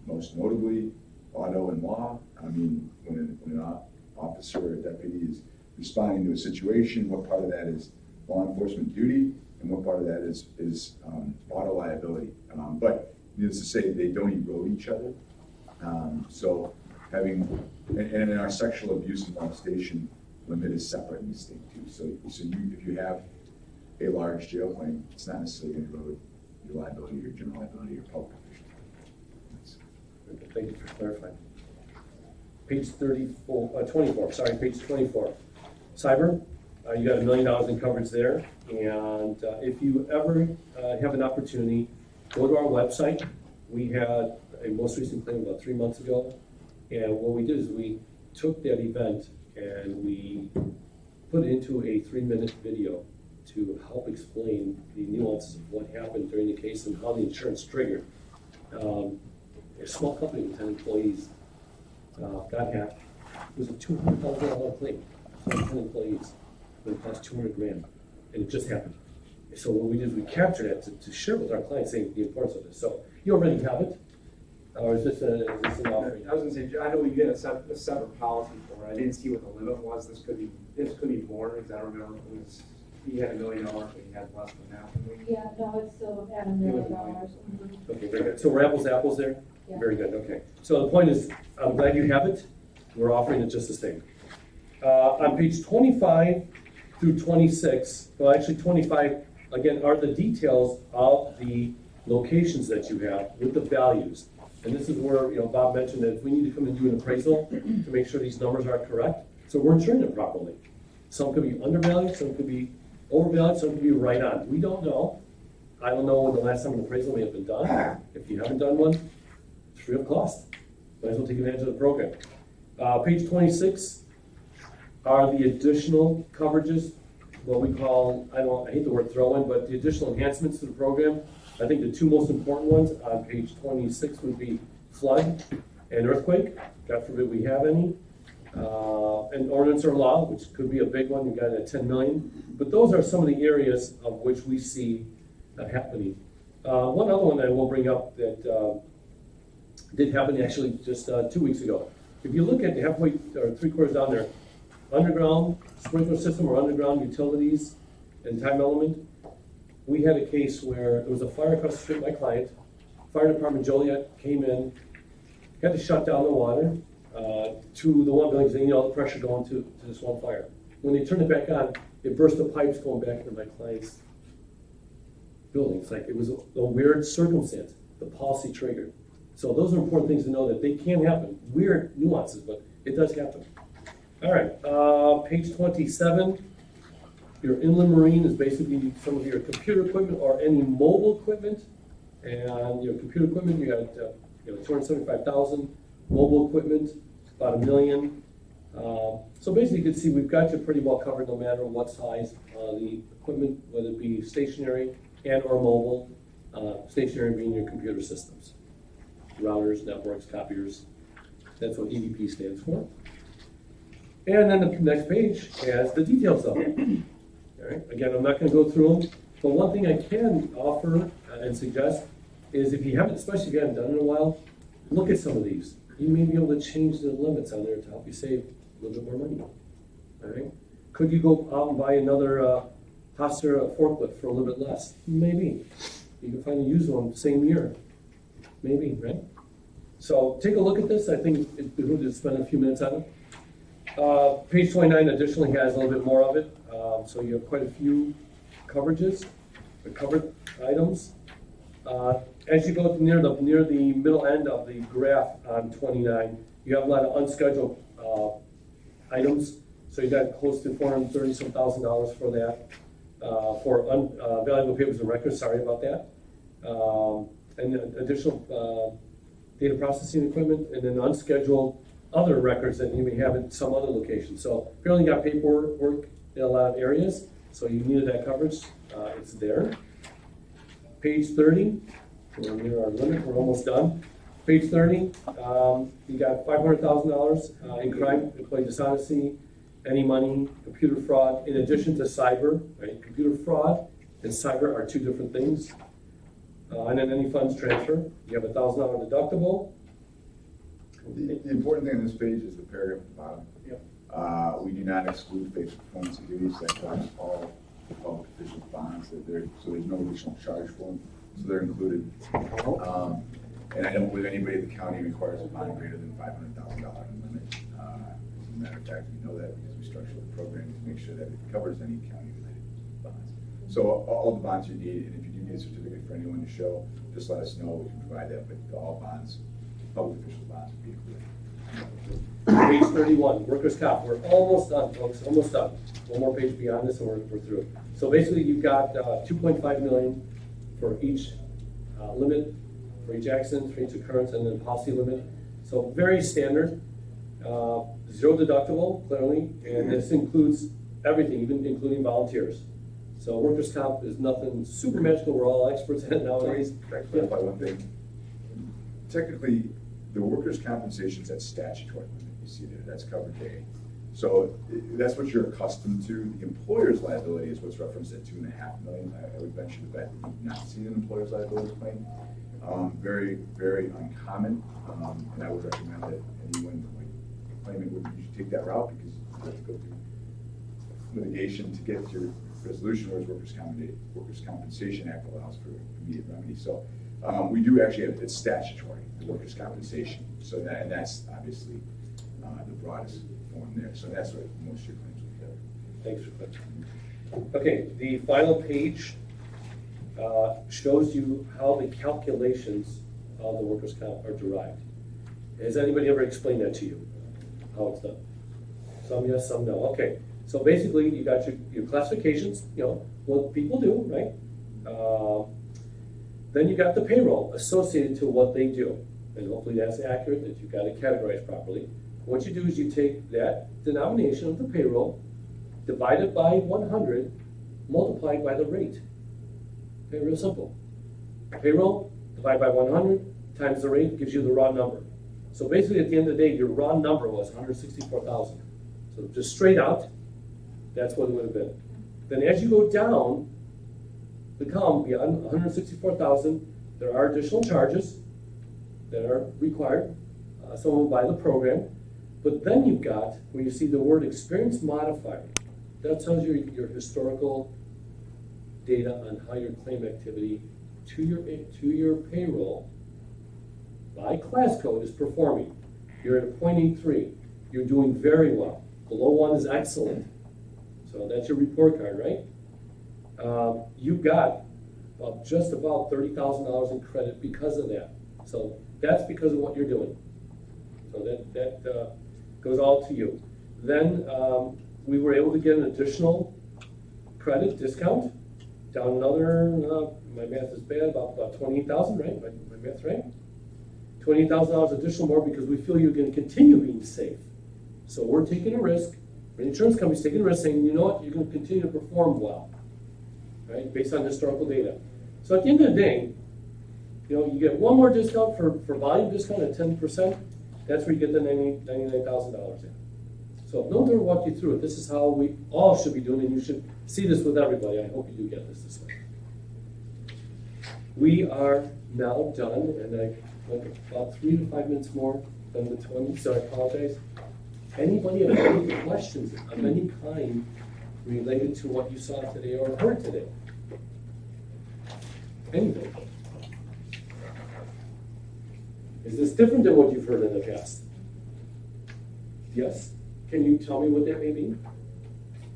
most notably auto and law. I mean, when an officer or a deputy is responding to a situation, what part of that is law enforcement duty and what part of that is auto liability. But needless to say, they don't erode each other. So having, and in our sexual abuse and molestation limit is separate in the state too. So if you have a large jail claim, it's not necessarily going to go with your liability, your general liability, your public official. Thank you for clarifying. Page 24, sorry, page 24. Cyber, you got $1 million in coverage there. And if you ever have an opportunity, go to our website. We had a most recent claim about 3 months ago. And what we did is we took that event and we put it into a 3-minute video to help explain the nuances of what happened during the case and how the insurance triggered. A small company with 10 employees got hacked. It was a $200,000 claim, 10 employees, but it cost $200,000, and it just happened. So what we did is we captured it to share with our clients, saying the importance of this. So you already have it, or is this an offering? I was gonna say, I know we get a separate policy for it. I didn't see what the limit was. This could be more, because I don't remember if it was, he had $1 million, but he had less than that. Yeah, no, it's still at $1 million. Okay, very good. So we're apples to apples there? Yeah. Very good, okay. So the point is, I'm glad you have it. We're offering it just the same. On page 25 through 26, well, actually 25, again, are the details of the locations that you have with the values. And this is where, Bob mentioned that if we need to come and do an appraisal to make sure these numbers are correct, so we're insuring it properly. Some could be undervalued, some could be overvalued, some could be right on. We don't know. I don't know when the last time an appraisal may have been done. If you haven't done one, it's free of cost. Might as well take advantage of the program. Page 26 are the additional coverages, what we call, I hate the word throw-in, but the additional enhancements to the program. I think the two most important ones on page 26 would be flood and earthquake. God forbid we have any. And ordinance or law, which could be a big one. You got it at 10 million. But those are some of the areas of which we see happening. One other one that I will bring up that did happen actually just 2 weeks ago. If you look at halfway or 3/4 down there, underground sprinkler system or underground utilities and time element, we had a case where there was a fire across the street. My client, fire department Joliet, came in, had to shut down the water to the one building because they need all the pressure going to this one fire. When they turned it back on, it burst the pipes going back into my client's building. It's like it was a weird circumstance. The policy triggered. So those are important things to know, that they can happen. Weird nuances, but it does happen. All right, page 27. Your inland marine is basically some of your computer equipment or any mobile equipment. And your computer equipment, you got 275,000. Mobile equipment, about $1 million. So basically, you can see we've got you pretty well covered, no matter what size the equipment, whether it be stationary and or mobile. Stationary being your computer systems, routers, networks, copiers. That's what EDP stands for. And then the next page has the details of it. All right. Again, I'm not going to go through them, but one thing I can offer and suggest is, if you haven't, especially if you haven't done it in a while, look at some of these. You may be able to change the limits on there to help you save a little bit more money. All right. Could you go out and buy another Hoster forklift for a little bit less? Maybe. You can find a used one same year. Maybe, right? So take a look at this. I think it behooves to spend a few minutes on it. Page 29 additionally has a little bit more of it. So you have quite a few coverages, covered items. As you go near the middle end of the graph on 29, you have a lot of unscheduled items. So you got close to $430,000 for that, for valuable papers and records. Sorry about that. And additional data processing equipment, and then unscheduled other records that you may have in some other location. So if you only got paperwork in a lot of areas, so you needed that coverage, it's there. Page 30, we're near our limit, we're almost done. Page 30, you got $500,000 in crime, employee dishonesty, any money, computer fraud, in addition to cyber, right? Computer fraud and cyber are two different things. And then any funds transfer, you have a $1,000 deductible. The important thing on this page is the paragraph at the bottom. Yep. We do not exclude face performance of duties that covers all public official bonds. So there's no additional charge for them. So they're included. And I don't believe anybody in the county requires a bond greater than $500,000 limit. As a matter of fact, we know that because we structured the program to make sure that it covers any county-related bonds. So all the bonds you need, and if you do need a certificate for anyone to show, just let us know, we can provide that, but all bonds, public official bonds would be included. Page 31, workers' comp. We're almost done, folks, almost done. One more page beyond this and we're through. So basically you've got 2.5 million for each limit, for each accident, for each occurrence, and then policy limit. So very standard, zero deductible, clearly, and this includes everything, even including volunteers. So workers' comp is nothing super magical, we're all experts at it nowadays. Can I clarify one thing? Technically, the workers' compensation is that statutory limit you see there, that's covered A. So that's what you're accustomed to. The employer's liability is what's referenced at $2.5 million. I would venture to bet that you've not seen an employer's liability claim. Very, very uncommon, and I would recommend that anyone claiming would you should take that route because you have to go through litigation to get your resolution, whereas Workers' Compensation Act allows for immediate remedy. So we do actually have, it's statutory, the workers' compensation. So that's obviously the broadest form there. So that's what most of your claims will be. Thanks for clarifying. Okay, the final page shows you how the calculations of the workers' comp are derived. Has anybody ever explained that to you? How it's done? Some yes, some no. Okay, so basically you got your classifications, you know, what people do, right? Then you got the payroll associated to what they do. And hopefully that's accurate, that you've got it categorized properly. What you do is you take that denomination of the payroll, divide it by 100, multiplied by the rate. Okay, real simple. Payroll, divide by 100, times the rate, gives you the raw number. So basically at the end of the day, your raw number was 164,000. So just straight out, that's what it would have been. Then as you go down the column beyond 164,000, there are additional charges that are required. Some will buy the program. But then you've got, where you see the word experience modifier, that tells you your historical data on how your claim activity to your payroll by class code is performing. You're at a 0.83. You're doing very well. Below 1 is excellent. So that's your report card, right? You've got just about $30,000 in credit because of that. So that's because of what you're doing. So that goes all to you. Then we were able to get an additional credit discount down another, my math is bad, about 28,000, right? My math's right? $28,000 additional more because we feel you're going to continue being safe. So we're taking a risk. The insurance company's taking a risk saying, you know what, you're going to continue to perform well, right? Based on historical data. So at the end of the day, you know, you get one more discount for volume discount at 10%. That's where you get the $99,000 in. So if no one walked you through it, this is how we all should be doing it, and you should see this with everybody. I hope you do get this way. We are now done, and I went about 3 to 5 minutes more than the 20, so I apologize. Anybody have any questions of any kind related to what you saw today or heard today? Anything? Is this different than what you've heard in the past? Yes? Can you tell me what that may be?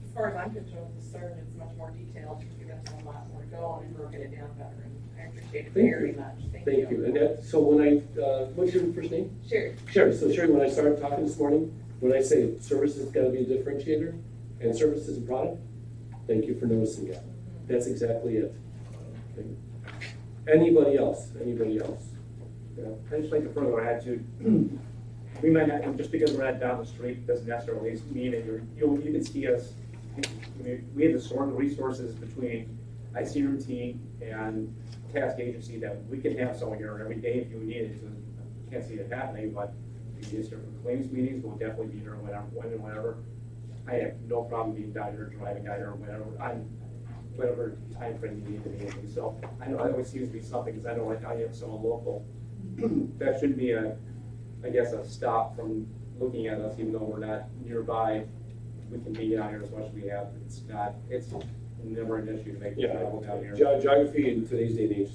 As far as I'm concerned, it's much more detailed. You got a lot more to go and broken it down better. And I appreciate it very much. Thank you. And that, so when I, what's your first name? Sherry. Sherry. So Sherry, when I started talking this morning, when I say service has got to be a differentiator and service is a product, thank you for noticing that. That's exactly it. Okay. Anybody else? Anybody else? Yeah, I just like to further add to, we might not, just because we're not down the street doesn't necessarily mean that you can see us, we have to sort the resources between IC routine and task agency that we can have someone here every day if you need it. So can't see it happening, but if you just here for claims meetings, we'll definitely be here whenever. I have no problem being down here, driving down here, whatever time frame you need to be in. So I know it always seems to be something, because I know like I have someone local. That should be I guess a stop from looking at us, even though we're not nearby. We can be down here as much as we have. It's never an issue to make travel down here. Geography in today's day and age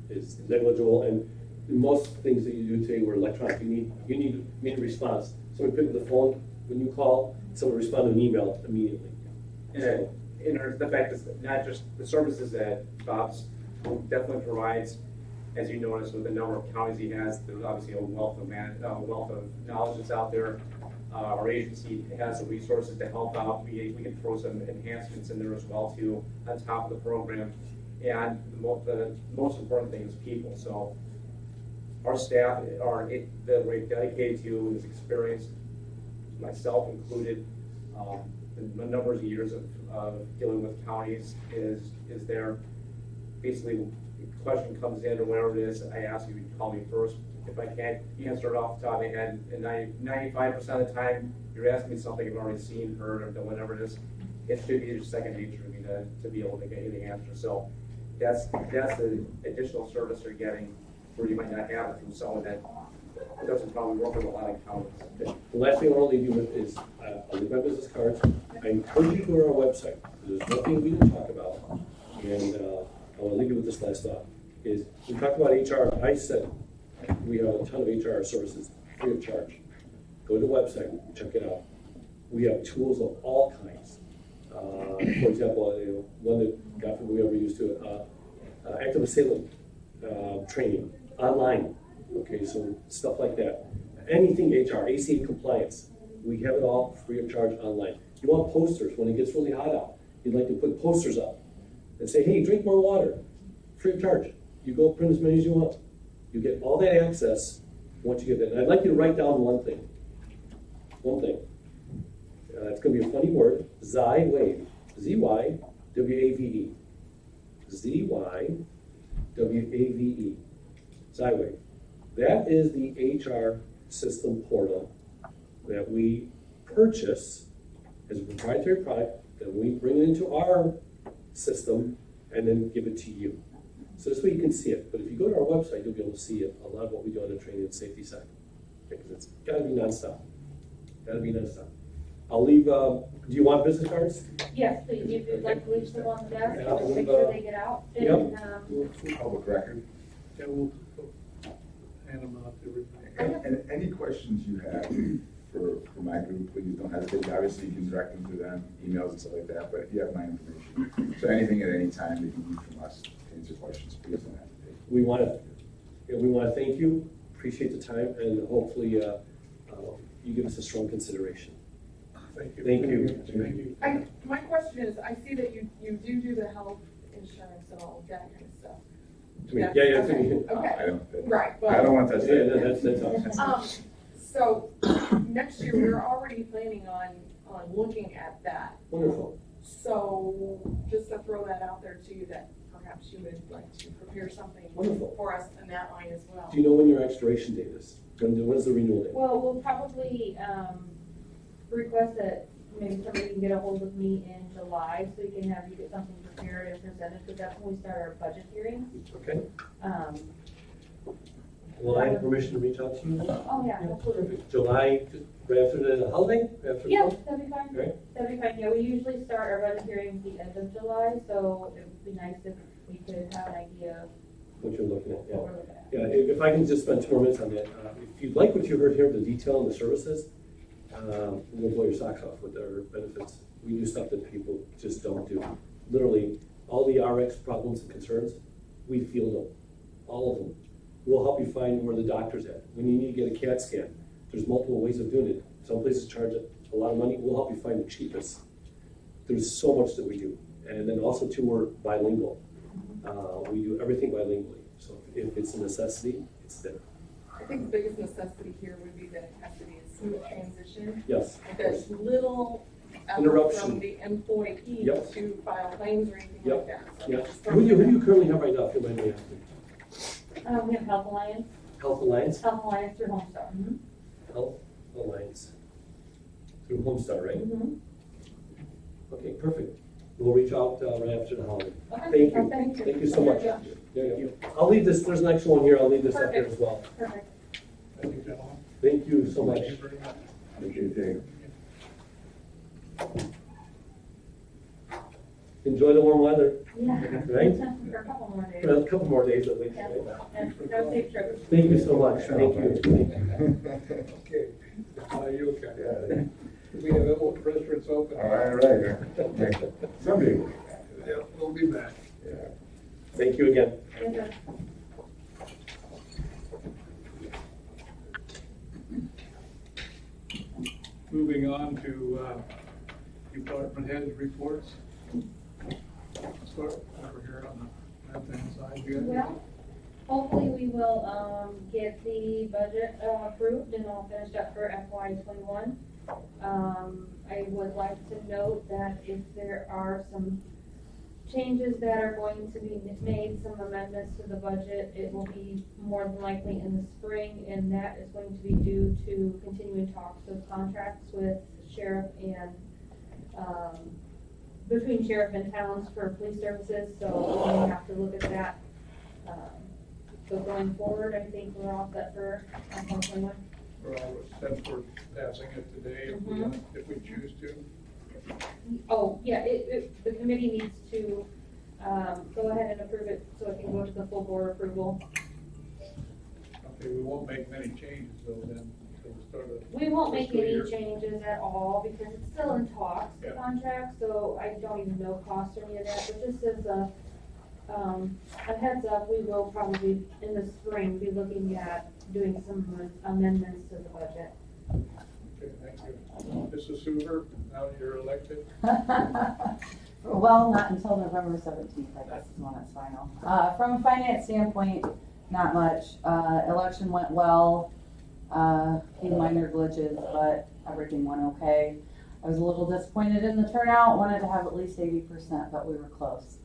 is negligible, and most things that you do today were electronic. You need a response. Somebody pick up the phone when you call, someone respond to an email immediately. And the fact is that not just the services that Bob's definitely provides, as you notice with the number of counties he has, there's obviously a wealth of knowledge that's out there. Our agency has the resources to help out. We can throw some enhancements in there as well too, on top of the program. And the most important thing is people. So our staff that we're dedicated to is experienced, myself included. The number of years of dealing with counties is there. Basically, the question comes in or whatever it is, I ask you to call me first. If I can't answer it off the top of my head, and 95% of the time, you're asking me something I've already seen, heard, or done, whatever it is. It should be just second nature to me to be able to get you the answer. So that's the additional service you're getting where you might not have it from someone that doesn't probably work with a lot of counties. The last thing I want to leave you with is, I'll leave my business cards. I encourage you to go to our website. There's nothing we didn't talk about. And I want to leave you with this last thought, is we talked about HR. I said we have a ton of HR services free of charge. Go to the website, check it out. We have tools of all kinds. For example, one that God forbid we ever used to active assailant training online. Okay, so stuff like that. Anything HR, ACA compliance, we have it all free of charge online. You want posters when it gets really hot out. You'd like to put posters up and say, hey, drink more water, free of charge. You go print as many as you want. You get all that access once you get that. And I'd like you to write down one thing. One thing. It's going to be a funny word. Z-Wave. Z-Y-W-A-V-E. Z-Y-W-A-V-E. Z-Wave. That is the HR system portal that we purchase as a proprietary product, that we bring it into our system and then give it to you. So this way you can see it. But if you go to our website, you'll be able to see it, a lot of what we do on the training and safety side. Because it's got to be nonstop. Got to be nonstop. I'll leave, do you want business cards? Yes, please, if you'd like to leave some on the desk, Yeah, I'll make leave, sure they get out. yep. And, Public record. Yeah, we'll hand them out to everybody. And any questions you have for my group, please don't hesitate. Obviously, you can direct them to them, emails and stuff like that, but you have my information. So anything at any time that you need from us to answer questions, please don't hesitate. We want to thank you, appreciate the time, and hopefully you give us a strong consideration. Thank you. Thank you. Thank you. My question is, I see that you do the health insurance and all of that kind of stuff. Yeah. Okay, right, I don't want to touch Yeah, that. that's awesome. so next year, we're already planning on looking at that. Wonderful. So just to throw that out there to you, that perhaps you would like to prepare something Wonderful. for us in that line as well. Do you know when your expiration date is? When is the renewal date? well, we'll probably, request that maybe somebody can get a hold of me in July, so we can have you get something prepared and presented, because that's when we start our budget hearings. Okay. Um, Will I have permission to reach out to you? oh, yeah, absolutely. Perfect. July, right after the holiday? After Yeah, the- that'd be fine. Right. That'd be fine. Yeah, we usually start our budget hearings the end of July, so it would be nice if we could have an idea of What you're looking at, yeah. what we're looking at. Yeah, if I can just spend 2 more minutes on that. If you like what you heard here, the detail and the services, we'll blow your socks off with our benefits. We do stuff that people just don't do. Literally, all the RX problems and concerns, we field them, all of them. We'll help you find where the doctor's at. When you need to get a CAT scan, there's multiple ways of doing it. Some places charge a lot of money. We'll help you find the cheapest. There's so much that we do. And then also too, we're bilingual. We do everything bilingually. So if it's a necessity, it's there. I think the biggest necessity here would be that it has to be a smooth transition. Yes. There's little effort Interruption. from the employee Yep. to file claims or anything Yep. like that. So Yeah. just Who do you currently have right now, if you mind me asking? We have Health Alliance, Health Alliance? Health Alliance through Homestar. Health Alliance. Through Homestar, right? Mm-hmm. Okay, perfect. We'll reach out right after the holiday. Okay. Thank you. Thank you. Thank you so much. Yeah. Yeah. I'll leave this, there's an extra one here, I'll leave this up there as well. Perfect. Thank you, gentlemen. Thank you so much. Thank you very much. Appreciate it. enjoy the warm weather, Yeah. right? For a couple more days. For a couple more days at least. Yeah. right? And no safe trips. Thank you so much, thank you. Okay, you okay? We have all restaurants open. All right. Someday we'll get back to that. Yeah, we'll be back. Yeah. Thank you again. Yeah. Moving on to department head reports. Start over here on the left-hand side. You got Well, hopefully we will, get the budget, approved and all finished up for FY '21. I would like to note that if there are some changes that are going to be made, some amendments to the budget, it will be more than likely in the spring, and that is going to be due to continuing talks of contracts with sheriff and, between sheriff and towns for police services, so we may have to look at that. So going forward, I think we're all set for FY '21. We're all set for passing it today if we choose to. Oh, yeah, the committee needs to, go ahead and approve it so it can go to the full board approval. Okay, we won't make many changes though then, until the start of. We won't make fiscal any year. changes at all because it's still in talks, the Yeah. contract, so I don't even know cost or any of that, but just as a heads up, we will probably in the spring be looking at doing some amendments to the budget. Okay, thank you. Mrs. Hoover, now you're elected. Well, not until November 17th, I guess, is when it's final. From a finance standpoint, not much. Election went well, few minor glitches, but everything went okay. I was a little disappointed in the turnout, wanted to have at least 80%, but we were close.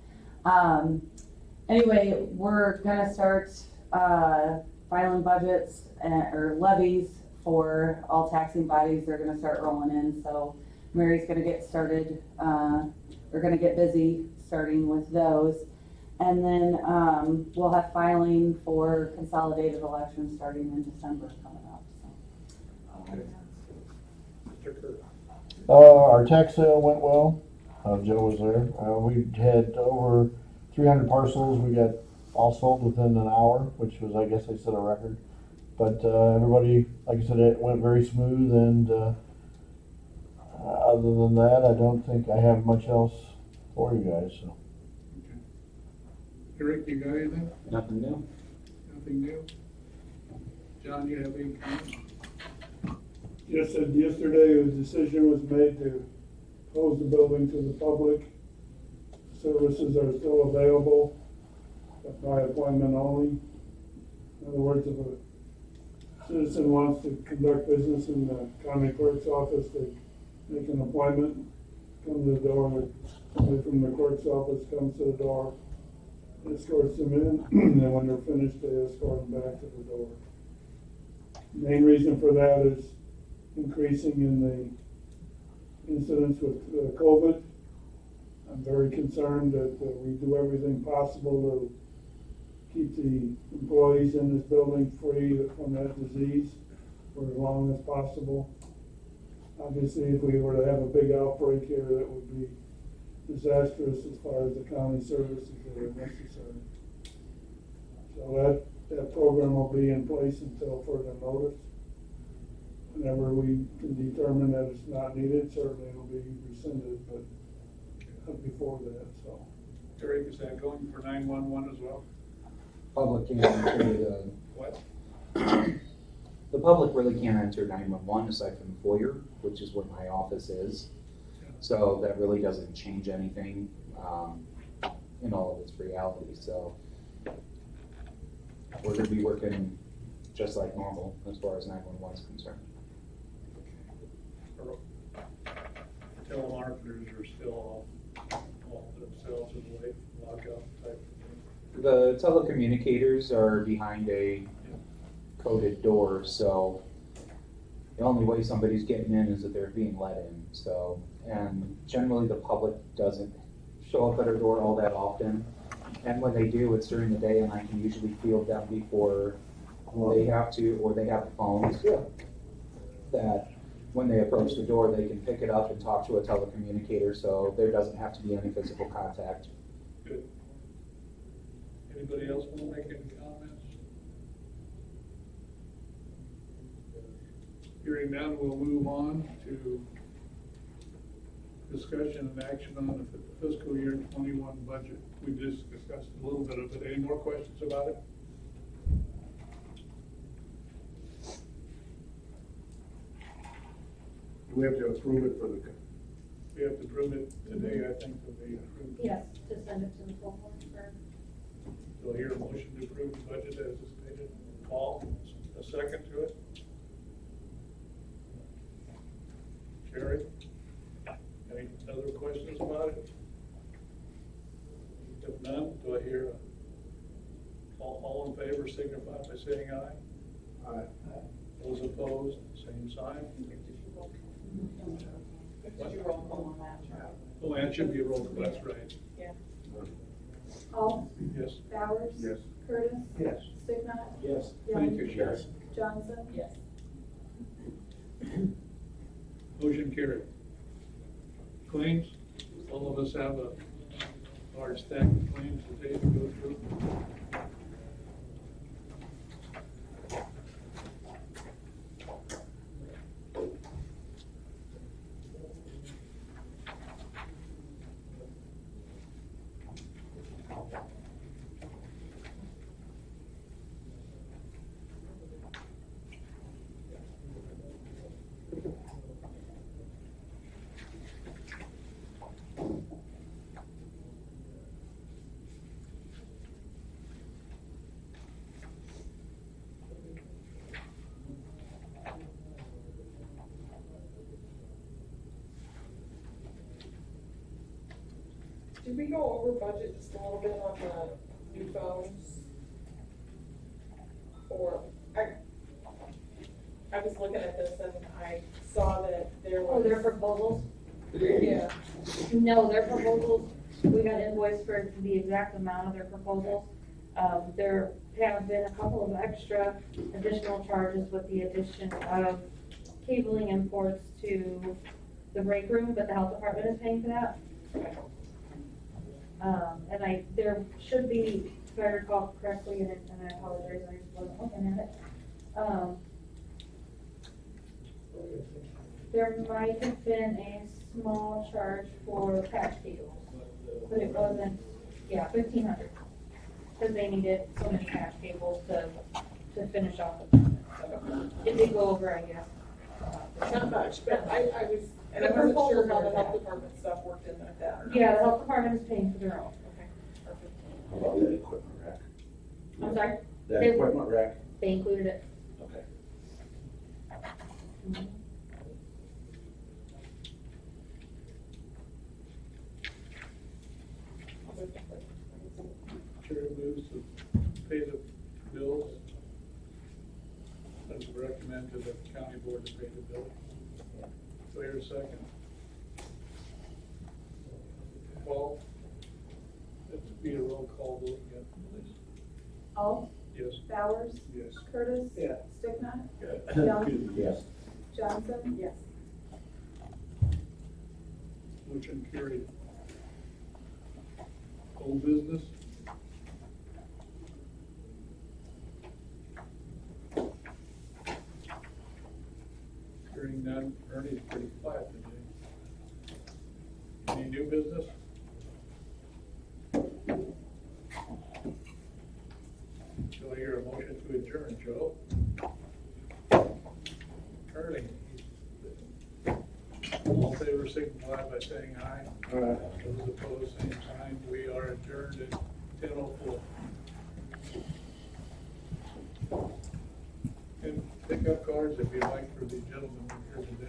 Anyway, we're gonna start filing budgets or levies for all taxing bodies. They're gonna start rolling in, so Mary's gonna get started. We're gonna get busy starting with those. And then we'll have filing for consolidated elections starting in December coming up. So. Mr. Kirk. Our tax sale went well. Joe was there. We had over 300 parcels. We got all sold within an hour, which was, I guess I set a record. But everybody, like I said, it went very smooth. And other than that, I don't think I have much else for you guys. So. Eric, you got anything? Nothing new. Nothing new? John, you have any comments? Just said yesterday, a decision was made to close the building to the public. Services are still available, but by appointment only. In other words, if a citizen wants to conduct business in the county clerk's office, they make an appointment, come to the door, somebody from the clerk's office comes to the door, escorts them in, and then when they're finished, they escort them back to the door. Main reason for that is increasing in the incidents with COVID. I'm very concerned that we do everything possible to keep the employees in this building free from that disease for as long as possible. Obviously, if we were to have a big outbreak here, that would be disastrous as far as the county services that are necessary. So that program will be in place until further notice. Whenever we can determine that it's not needed, certainly it'll be rescinded, but not before that, so. Eric, is that going for 911 as well? Public can't enter What? the public really can't enter 911 aside from the foyer, which is where my office is. So that really doesn't change anything in all of its reality. So we're going to be working just like normal as far as 911 is concerned. Telemarketers are still all themselves in the way, lockout type of thing. The telecommunicators are behind a coded door, so the only way somebody's getting in is if they're being let in. So, and generally the public doesn't show up at our door all that often. And when they do, it's during the day, and I can usually field them before they have to, or they have phones that when they approach the door, they can pick it up and talk to a telecommunicator, so there doesn't have to be any physical contact. Good. Anybody else want to make any comments? Hearing none, we'll move on to discussion and action on the fiscal year 21 budget. We just discussed a little bit of it. Any more questions about it? Do we have to approve it for the, We have to prove it today, I think, to be approved. Yes, to send it to the full board for. Do I hear a motion to approve the budget as stated? Paul, a second to it? Sherry? Any other questions about it? If none, do I hear all in favor signify by saying aye? Aye. Those opposed, same sign. Did you roll call on that? Oh, that should be a roll call, that's right. Yeah. Alt, Yes. Bowers. Yes. Curtis. Yes. Sticknot. Yes. Thank you, Sherry. Johnson. Yes. Motion carried. Claims, all of us have a large stack of claims today to go through. Did we go over budget just a little bit on the new phones? Or, I was looking at this and I saw that there was. Oh, their proposals? Yeah. No, their proposals, we got invoiced for the exact amount of their proposals. There have been a couple of extra additional charges with the addition of cabling imports to the break room, but the health department is paying for that. And there should be, if I recall correctly, and I apologize, I wasn't looking at it. There might have been a small charge for patch cables, but it wasn't, yeah, 1,500. Because they needed so many patch cables to finish off the permit. So it did go over, I guess. Not much, but I was, and I wasn't sure how the health department stuff worked in like that or not. Yeah, the health department is paying for their own. Okay, perfect. How about that equipment rack? I'm sorry? That They- equipment rack? They included it. Okay. Mhm. Chair moves to pay the bills. As recommend to the county board to pay the bill. Do I hear a second? Paul? Let's be a roll call vote again, please. Alt, Yes. Bowers. Yes. Curtis. Yeah. Sticknot. Young. Yes. Johnson. Yes. Motion carried. Old business? Hearing none, Ernie's pretty quiet today. Any new business? Do I hear a motion to adjourn, Joe? Ernie? All in favor signify by saying aye. Those opposed, same sign. We are adjourned at 10:04. And pick up cards if you like for the gentleman here today.